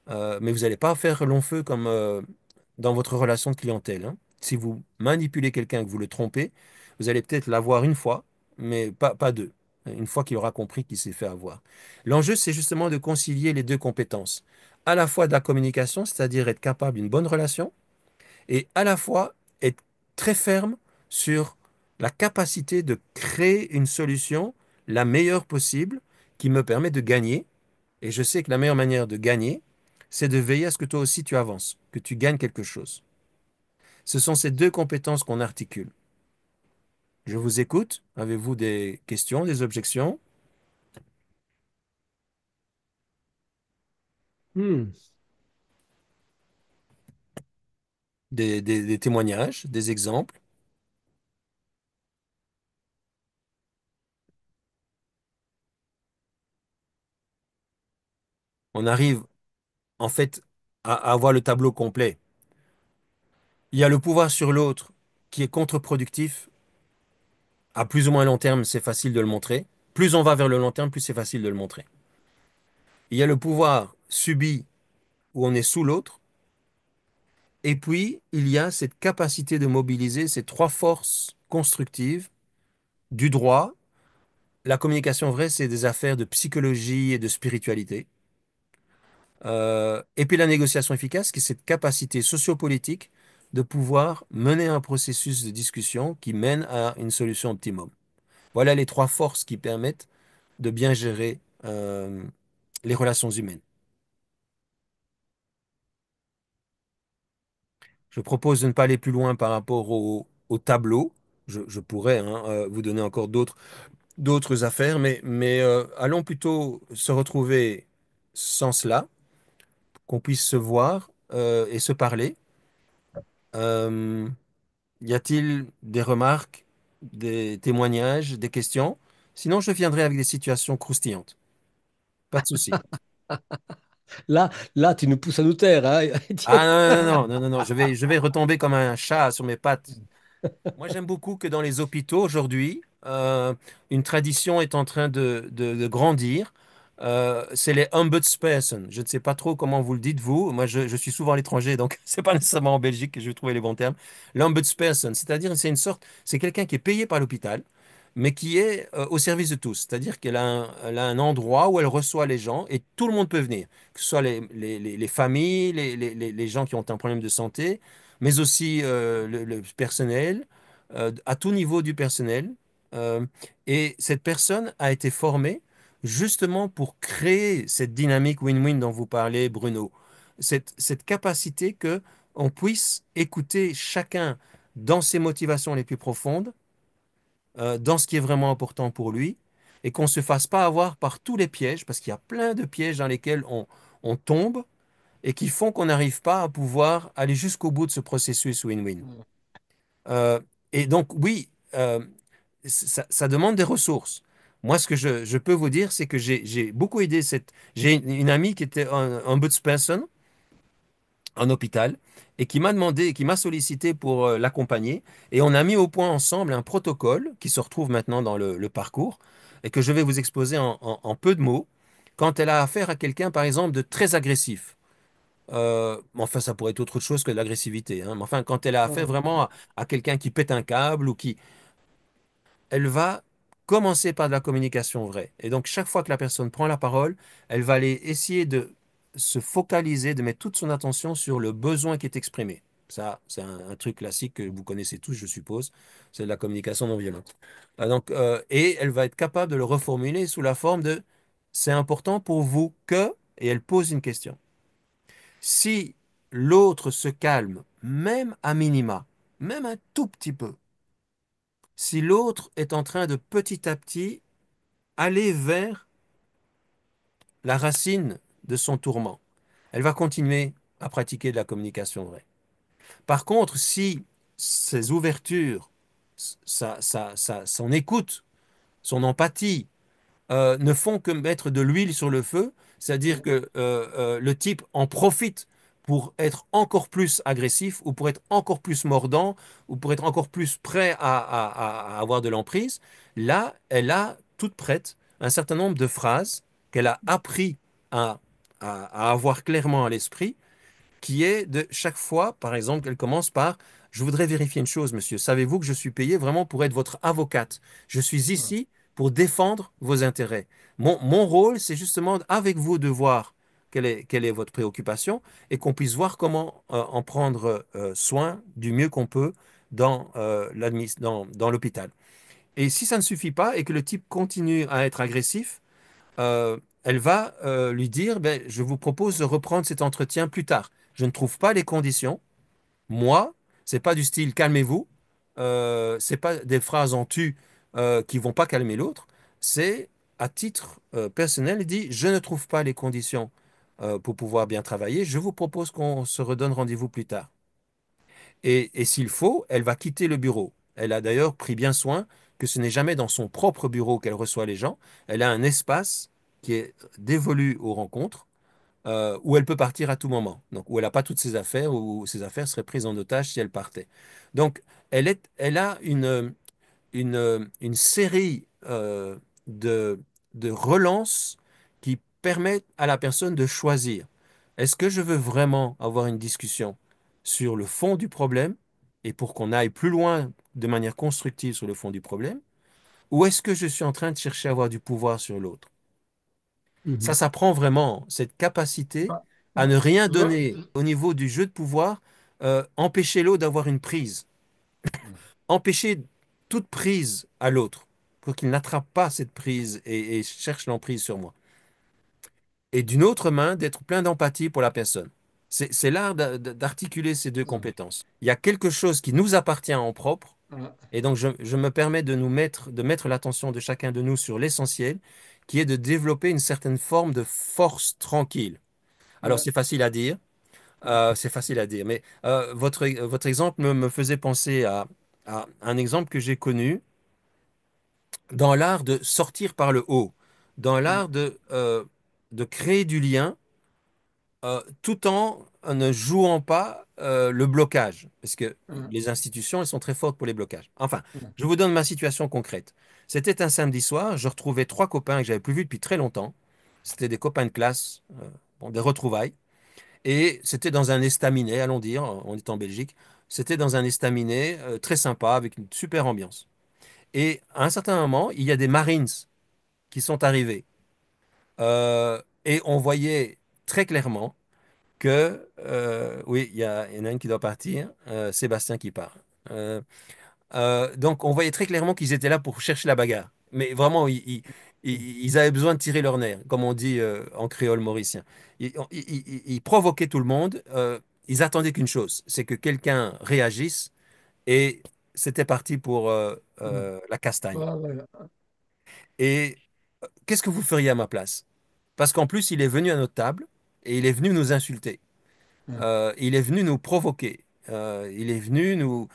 mais vous n'allez pas faire long feu comme dans votre relation de clientèle, hein. Si vous manipulez quelqu'un et que vous le trompez, vous allez peut-être l'avoir une fois, mais pas deux. Une fois qu'il aura compris qu'il s'est fait avoir. L'enjeu, c'est justement de concilier les deux compétences. À la fois de la communication, c'est-à-dire être capable d'une bonne relation, et à la fois être très ferme sur la capacité de créer une solution la meilleure possible qui me permet de gagner. Et je sais que la meilleure manière de gagner, c'est de veiller à ce que toi aussi tu avances, que tu gagnes quelque chose. Ce sont ces deux compétences qu'on articule. Je vous écoute. Avez-vous des questions, des objections, Hmm. des témoignages, des exemples? On arrive en fait à avoir le tableau complet. Il y a le pouvoir sur l'autre qui est contre-productif. À plus ou moins long terme, c'est facile de le montrer. Plus on va vers le long terme, plus c'est facile de le montrer. Il y a le pouvoir subi où on est sous l'autre. Et puis, il y a cette capacité de mobiliser ces trois forces constructives du droit. La communication vraie, c'est des affaires de psychologie et de spiritualité. Et puis la négociation efficace, qui est cette capacité sociopolitique de pouvoir mener un processus de discussion qui mène à une solution optimum. Voilà les trois forces qui permettent de bien gérer les relations humaines. Je propose de ne pas aller plus loin par rapport au tableau. Je pourrais hein, vous donner encore d'autres affaires, mais allons plutôt se retrouver sans cela, qu'on puisse se voir et se parler. Euh, Y a-t-il des remarques, des témoignages, des questions? Sinon, je viendrai avec des situations croustillantes. Pas de souci. Là, tu nous pousses à nous taire, hein, Étienne. Ah non, non, non, non, non, non, je vais retomber comme un chat sur mes pattes. Moi, j'aime beaucoup que dans les hôpitaux aujourd'hui, une tradition est en train de grandir. C'est les ombudsperson. Je ne sais pas trop comment vous le dites, vous. Moi, je suis souvent à l'étranger, donc c'est pas nécessairement en Belgique que je vais trouver les bons termes. L'ombudsperson, c'est-à-dire c'est une sorte, c'est quelqu'un qui est payé par l'hôpital, mais qui est au service de tous. C'est-à-dire elle a un endroit où elle reçoit les gens et tout le monde peut venir, que ce soit les familles, les gens qui ont un problème de santé, mais aussi le personnel, à tout niveau du personnel. Euh, et cette personne a été formée justement pour créer cette dynamique win-win dont vous parlez, Bruno. Cette capacité que on puisse écouter chacun dans ses motivations les plus profondes, dans ce qui est vraiment important pour lui, et qu'on ne se fasse pas avoir par tous les pièges, parce qu'il y a plein de pièges dans lesquels on tombe et qui font qu'on n'arrive pas à pouvoir aller jusqu'au bout de ce processus win-win. Euh, et donc, oui, ça demande des ressources. Moi, ce que je peux vous dire, c'est que j'ai beaucoup aidé cette. J'ai une amie qui était un ombudsperson en hôpital et qui m'a demandé, qui m'a sollicité pour l'accompagner. Et on a mis au point ensemble un protocole qui se retrouve maintenant dans le parcours et que je vais vous exposer en peu de mots. Quand elle a affaire à quelqu'un, par exemple, de très agressif, enfin, ça pourrait être autre chose que de l'agressivité, hein, mais enfin, quand elle a affaire vraiment à quelqu'un qui pète un câble ou qui, elle va commencer par de la communication vraie. Et donc, chaque fois que la personne prend la parole, elle va aller essayer de se focaliser, de mettre toute son attention sur le besoin qui est exprimé. Ça, c'est un truc classique que vous connaissez tous, je suppose. C'est de la communication non violente. Et elle va être capable de le reformuler sous la forme de c'est important pour vous que, et elle pose une question. Si l'autre se calme, même à minima, même un tout petit peu, si l'autre est en train de petit à petit aller vers la racine de son tourment, elle va continuer à pratiquer de la communication vraie. Par contre, si ses ouvertures, son écoute, son empathie, ne font que mettre de l'huile sur le feu, c'est-à-dire que le type en profite pour être encore plus agressif ou pour être encore plus mordant ou pour être encore plus prêt à avoir de l'emprise. Là, elle a toute prête un certain nombre de phrases qu'elle a appris à, à avoir clairement à l'esprit qui est de chaque fois, par exemple, elle commence par je voudrais vérifier une chose, monsieur. Savez-vous que je suis payé vraiment pour être votre avocate? Je suis ici pour défendre vos intérêts. Mon rôle, c'est justement avec vous de voir quelle est votre préoccupation et qu'on puisse voir comment en prendre soin du mieux qu'on peut dans l'hôpital. Et si ça ne suffit pas et que le type continue à être agressif, elle va lui dire, ben, je vous propose de reprendre cet entretien plus tard. Je ne trouve pas les conditions. Moi, c'est pas du style calmez-vous. C'est pas des phrases en tu qui vont pas calmer l'autre. C'est à titre personnel, il dit, je ne trouve pas les conditions pour pouvoir bien travailler. Je vous propose qu'on se redonne rendez-vous plus tard. Et s'il faut, elle va quitter le bureau. Elle a d'ailleurs pris bien soin que ce n'est jamais dans son propre bureau qu'elle reçoit les gens. Elle a un espace qui est dévolu aux rencontres, où elle peut partir à tout moment. Donc, où elle n'a pas toutes ses affaires, où ses affaires seraient prises en otage si elle partait. Donc, elle a une série de, de relances qui permettent à la personne de choisir. Est-ce que je veux vraiment avoir une discussion sur le fond du problème et pour qu'on aille plus loin de manière constructive sur le fond du problème, ou est-ce que je suis en train de chercher à avoir du pouvoir sur l'autre? Ça Mhm. s'apprend vraiment, cette capacité Ah, à ne rien le- donner au niveau du jeu de pouvoir, empêcher l'autre d'avoir une prise, empêcher toute prise à l'autre pour qu'il n'attrape pas cette prise et cherche l'emprise sur moi. Et d'une autre main, d'être plein d'empathie pour la personne. C'est l'art d'articuler ces deux compétences. Il y a quelque chose qui nous appartient en propre, et donc je me permets de mettre l'attention de chacun de nous sur l'essentiel, qui est de développer une certaine forme de force tranquille. Alors c'est facile à dire, mais votre exemple me faisait penser à un exemple que j'ai connu dans l'art de sortir par le haut, dans l'art de créer du lien tout en ne jouant pas le blocage, parce que les institutions, elles sont très fortes pour les blocages. Enfin, je vous donne ma situation concrète. C'était un samedi soir, je retrouvais trois copains que j'avais plus vus depuis très longtemps. C'était des copains de classe, bon, des retrouvailles. Et c'était dans un estaminet, allons dire, on est en Belgique. C'était dans un estaminet très sympa, avec une super ambiance. Et à un certain moment, il y a des Marines qui sont arrivés. Et on voyait très clairement que, oui, il y en a un qui doit partir, Sébastien qui part. Euh, Donc, on voyait très clairement qu'ils étaient là pour chercher la bagarre. Mais vraiment, ils avaient besoin de tirer leur nerf, comme on dit en créole mauricien. Ils provoquaient tout le monde. Ils attendaient qu'une chose, c'est que quelqu'un réagisse et c'était parti pour la castagne. Et qu'est-ce que vous feriez à ma place? Parce qu'en plus, il est venu à notre table et il est venu nous insulter. Il est venu nous provoquer. Il est venu nous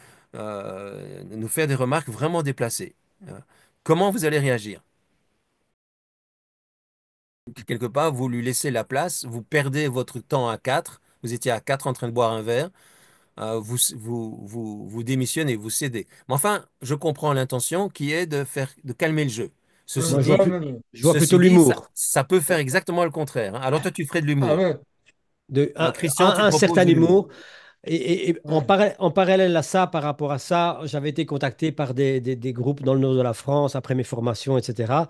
faire des remarques vraiment déplacées. Euh, Comment vous allez réagir? Quelque part, vous lui laissez la place, vous perdez votre temps à quatre, vous étiez à quatre en train de boire un verre, vous démissionnez, vous cédez. Mais enfin, je comprends l'intention qui est de calmer le jeu. Ceci Moi, dit, je vois plutôt ça, l'humour. ça peut faire exactement le contraire, hein. Alors toi, tu ferais de l'humour. Christian, tu Un proposes certain de l'humour. humour. Et en parallèle à ça, par rapport à ça, j'avais été contacté par des groupes dans le nord de la France après mes formations, etc.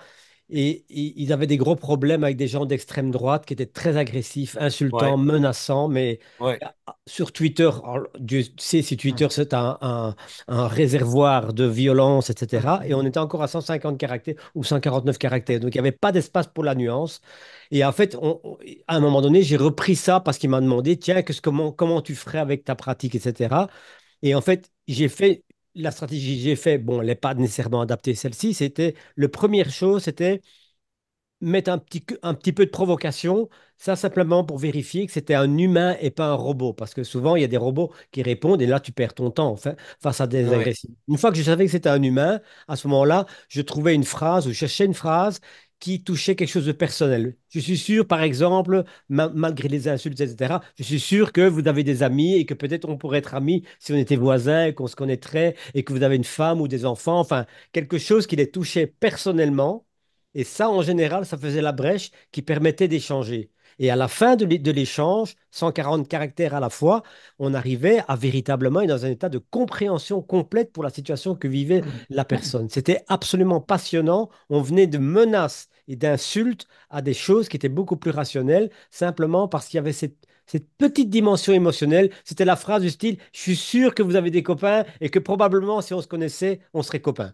Et ils avaient des gros problèmes avec des gens d'extrême droite qui étaient très agressifs, insultants, Ouais, menaçants. Mais ouais. sur Twitter, alors, Dieu sait si Twitter c'est un réservoir de violence, etc. Et on était encore à 150 caractères ou 149 caractères. Donc il n'y avait pas d'espace pour la nuance. Et en fait, à un moment donné, j'ai repris ça parce qu'il m'a demandé, tiens, comment tu ferais avec ta pratique, etc. Et en fait, j'ai fait la stratégie que j'ai fait, bon, elle n'est pas nécessairement adaptée celle-ci, c'était, le première chose, c'était mettre un petit peu de provocation, ça simplement pour vérifier que c'était un humain et pas un robot. Parce que souvent, il y a des robots qui répondent et là, tu perds ton temps face à des Ouais. agressifs. Une fois que je savais que c'était un humain, à ce moment-là, je trouvais une phrase ou je cherchais une phrase qui touchait quelque chose de personnel. Je suis sûr, par exemple, malgré les insultes, etc., je suis sûr que vous avez des amis et que peut-être on pourrait être amis si on était voisins et qu'on se connaîtrait et que vous avez une femme ou des enfants, enfin, quelque chose qui les touchait personnellement et ça, en général, ça faisait la brèche qui permettait d'échanger. Et à la fin de l'échange, 140 caractères à la fois, on arrivait à véritablement être dans un état de compréhension complète pour la situation que vivait la personne. C'était absolument passionnant. On venait de menaces et d'insultes à des choses qui étaient beaucoup plus rationnelles, simplement parce qu'il y avait cette petite dimension émotionnelle. C'était la phrase du style, je suis sûr que vous avez des copains et que probablement, si on se connaissait, on serait copains.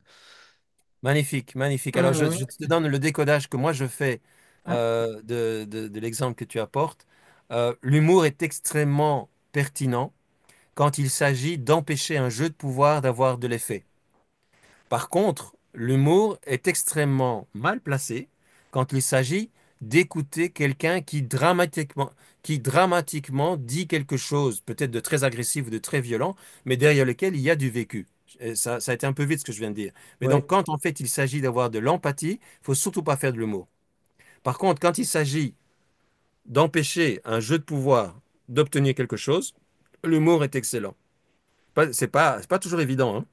Magnifique, magnifique. Alors, je te donne le décodage que moi je fais de l'exemple que tu apportes. L'humour est extrêmement pertinent quand il s'agit d'empêcher un jeu de pouvoir d'avoir de l'effet. Par contre, l'humour est extrêmement mal placé quand il s'agit d'écouter quelqu'un qui dramatiquement dit quelque chose, peut-être de très agressif ou de très violent, mais derrière lequel il y a du vécu. Et ça a été un peu vite ce que je viens de dire. Mais donc, Ouais. quand en fait il s'agit d'avoir de l'empathie, il faut surtout pas faire de l'humour. Par contre, quand il s'agit d'empêcher un jeu de pouvoir d'obtenir quelque chose, l'humour est excellent. C'est pas toujours évident,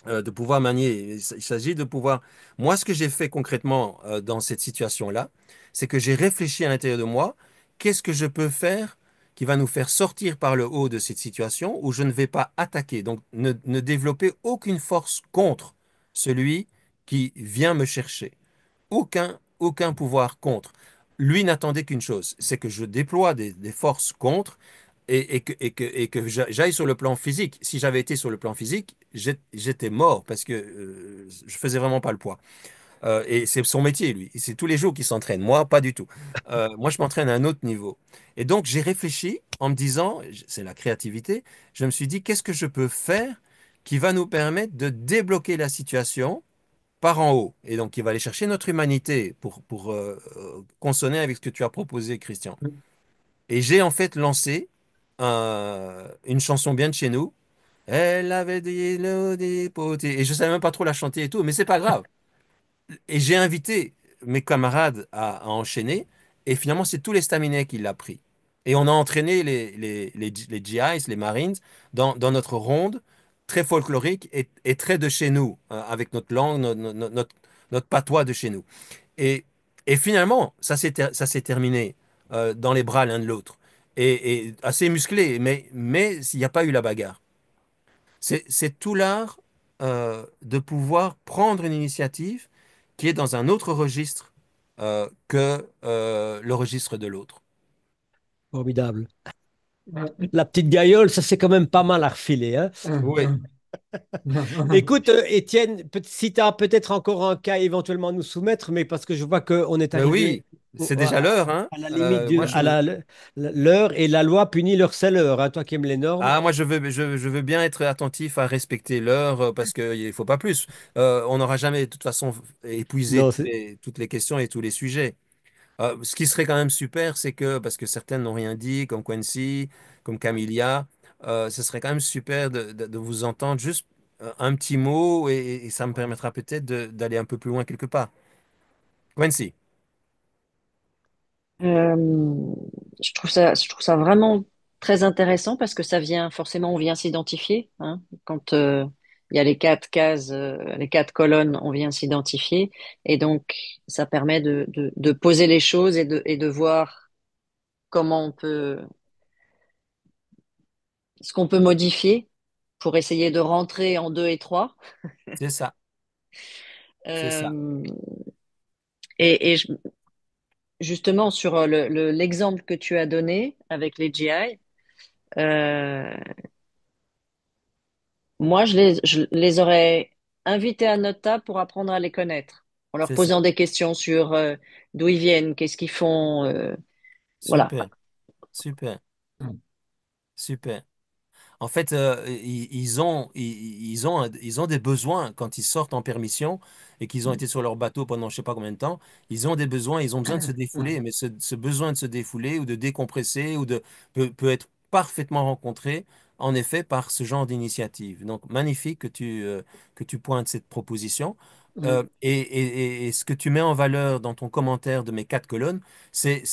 hein, de pouvoir manier. Il s'agit de pouvoir. Moi, ce que j'ai fait concrètement dans cette situation-là, c'est que j'ai réfléchi à l'intérieur de moi, qu'est-ce que je peux faire qui va nous faire sortir par le haut de cette situation où je ne vais pas attaquer, donc ne développer aucune force contre celui qui vient me chercher. Aucun pouvoir contre. Lui n'attendait qu'une chose, c'est que je déploie des forces contre et que j'aille sur le plan physique. Si j'avais été sur le plan physique, j'étais mort parce que je faisais vraiment pas le poids. Et c'est son métier, lui. C'est tous les jours qu'il s'entraîne. Moi, pas du tout. Moi, je m'entraîne à un autre niveau. Et donc, j'ai réfléchi en me disant, c'est la créativité, je me suis dit, qu'est-ce que je peux faire qui va nous permettre de débloquer la situation par en haut? Et donc, il va aller chercher notre humanité pour consonner avec ce que tu as proposé, Christian. Et j'ai en fait lancé une chanson bien de chez nous. Elle avait des potés. Et je savais même pas trop la chanter et tout, mais c'est pas grave. Et j'ai invité mes camarades à enchaîner. Et finalement, c'est tous les staminais qui l'a pris. Et on a entraîné les GIs, les Marines, dans notre ronde très folklorique et très de chez nous, avec notre langue, notre patois de chez nous. Et, et finalement, ça s'est terminé dans les bras l'un de l'autre. Et assez musclé, mais il n'y a pas eu la bagarre. C'est tout l'art de pouvoir prendre une initiative qui est dans un autre registre que le registre de l'autre. Formidable. La petite gaïole, ça c'est quand même pas mal à refiler, hein. Oui. Écoute, Étienne, si tu as peut-être encore un cas éventuellement à nous soumettre, mais parce que je vois qu'on est Mais arrivé oui, c'est déjà l'heure, hein. à la limite, Moi, à l'heure, et la loi punit leur l'heure, hein, toi qui aimes les normes. moi, je veux bien être attentif à respecter l'heure parce qu'il ne faut pas plus. On n'aura jamais, de toute façon, épuisé Non, c'est toutes les questions et tous les sujets. Ce qui serait quand même super, c'est que, parce que certaines n'ont rien dit, comme Quincy, comme Camilla, ce serait quand même super de vous entendre juste un petit mot et ça me permettra peut-être d'aller un peu plus loin quelque part. Quincy, Euh, je trouve ça vraiment très intéressant parce que ça vient, forcément, on vient s'identifier, hein. Quand il y a les quatre cases, les quatre colonnes, on vient s'identifier. Et donc, ça permet de poser les choses et de voir comment on peut, ce qu'on peut modifier pour essayer de rentrer en deux et trois. c'est ça, c'est ça, Euh, et justement, sur l'exemple que tu as donné avec les GI, euh, moi, je les aurais invités à notre table pour apprendre à les connaître, en leur c'est ça. posant des questions sur d'où ils viennent, qu'est-ce qu'ils font, voilà. Super, super, super. En fait, ils ont des besoins quand ils sortent en permission et qu'ils ont été sur leur bateau pendant je sais pas combien de temps. Ils ont des besoins, ils ont besoin de se défouler, mais ce besoin de se défouler ou de décompresser peut être parfaitement rencontré, en effet, par ce genre d'initiative. Donc, magnifique que tu pointes cette proposition. Et ce que tu mets en valeur dans ton commentaire de mes quatre colonnes, c'est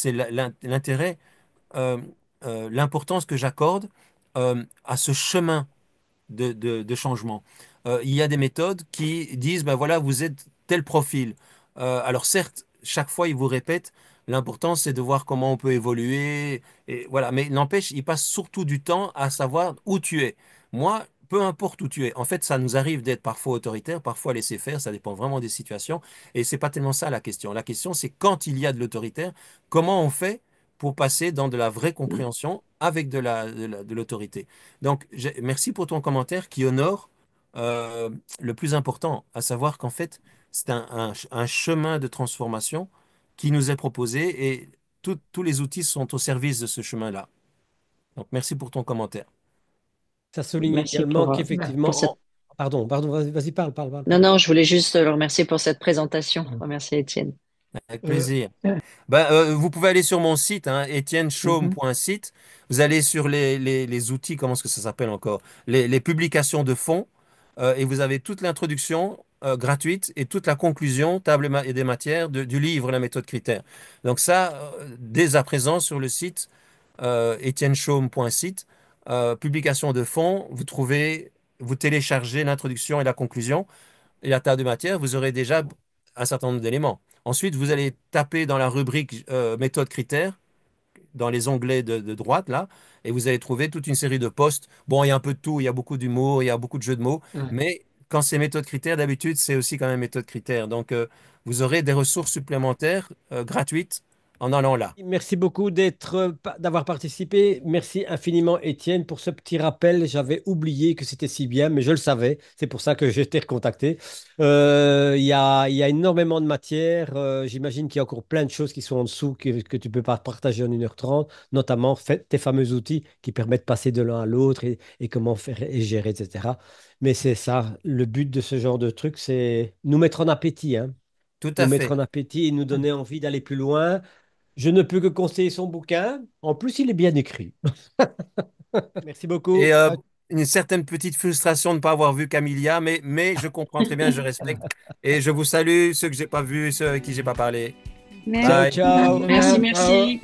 l'intérêt euh, l'importance que j'accorde à ce chemin de changement. Il y a des méthodes qui disent, ben voilà, vous êtes tel profil. Alors certes, chaque fois, ils vous répètent, l'important, c'est de voir comment on peut évoluer, et voilà. Mais n'empêche, ils passent surtout du temps à savoir où tu es. Moi, peu importe où tu es. En fait, ça nous arrive d'être parfois autoritaire, parfois laisser faire, ça dépend vraiment des situations. Et c'est pas tellement ça la question. La question, c'est quand il y a de l'autoritaire, comment on fait pour passer dans de la vraie compréhension avec de l'autorité. Donc, merci pour ton commentaire qui honore le plus important, à savoir qu'en fait, c'est un chemin de transformation qui nous est proposé et tous les outils sont au service de ce chemin-là. Donc, merci pour ton commentaire. Ça souligne Merci également pour qu'effectivement, cette. pardon, vas-y, parle, parle, parle. Non, non, je voulais juste le remercier pour cette présentation. Remercier Étienne. Avec plaisir. Ben, vous pouvez aller sur mon site, hein, Mhm. etiennechaume.site. Vous allez sur les outils, comment est-ce que ça s'appelle encore? Les publications de fonds. Et vous avez toute l'introduction gratuite et toute la conclusion, table et des matières du livre La méthode critère. Donc ça, dès à présent sur le site etiennechaume.site, publication de fonds, vous téléchargez l'introduction et la conclusion et la table de matière, vous aurez déjà un certain nombre d'éléments. Ensuite, vous allez taper dans la rubrique méthode critères, dans les onglets de droite, là, et vous allez trouver toute une série de posts. Bon, il y a un peu de tout, il y a beaucoup d'humour, il y a beaucoup de jeux de mots, mais quand c'est méthode critères, d'habitude, c'est aussi quand même méthode critères. Donc, vous aurez des ressources supplémentaires gratuites en allant là. Merci beaucoup d'avoir participé. Merci infiniment, Étienne, pour ce petit rappel. J'avais oublié que c'était si bien, mais je le savais. C'est pour ça que j'ai été recontacté. Il y a énormément de matière. J'imagine qu'il y a encore plein de choses qui sont en dessous que tu peux pas partager en 1h30, notamment tes fameux outils qui permettent de passer de l'un à l'autre et comment faire et gérer, etc. Mais c'est ça, le but de ce genre de truc, c'est nous mettre en appétit, hein. Tout Nous à mettre fait. en appétit et nous donner envie d'aller plus loin. Je ne peux que conseiller son bouquin. En plus, il est bien écrit. Merci Et beaucoup. une certaine petite frustration de ne pas avoir vu Camilla, mais je comprends très bien, je respecte. Et je vous salue, ceux que j'ai pas vus, ceux avec qui j'ai pas parlé. Ciao, Bye. Merci. ciao. Merci, Ciao. merci.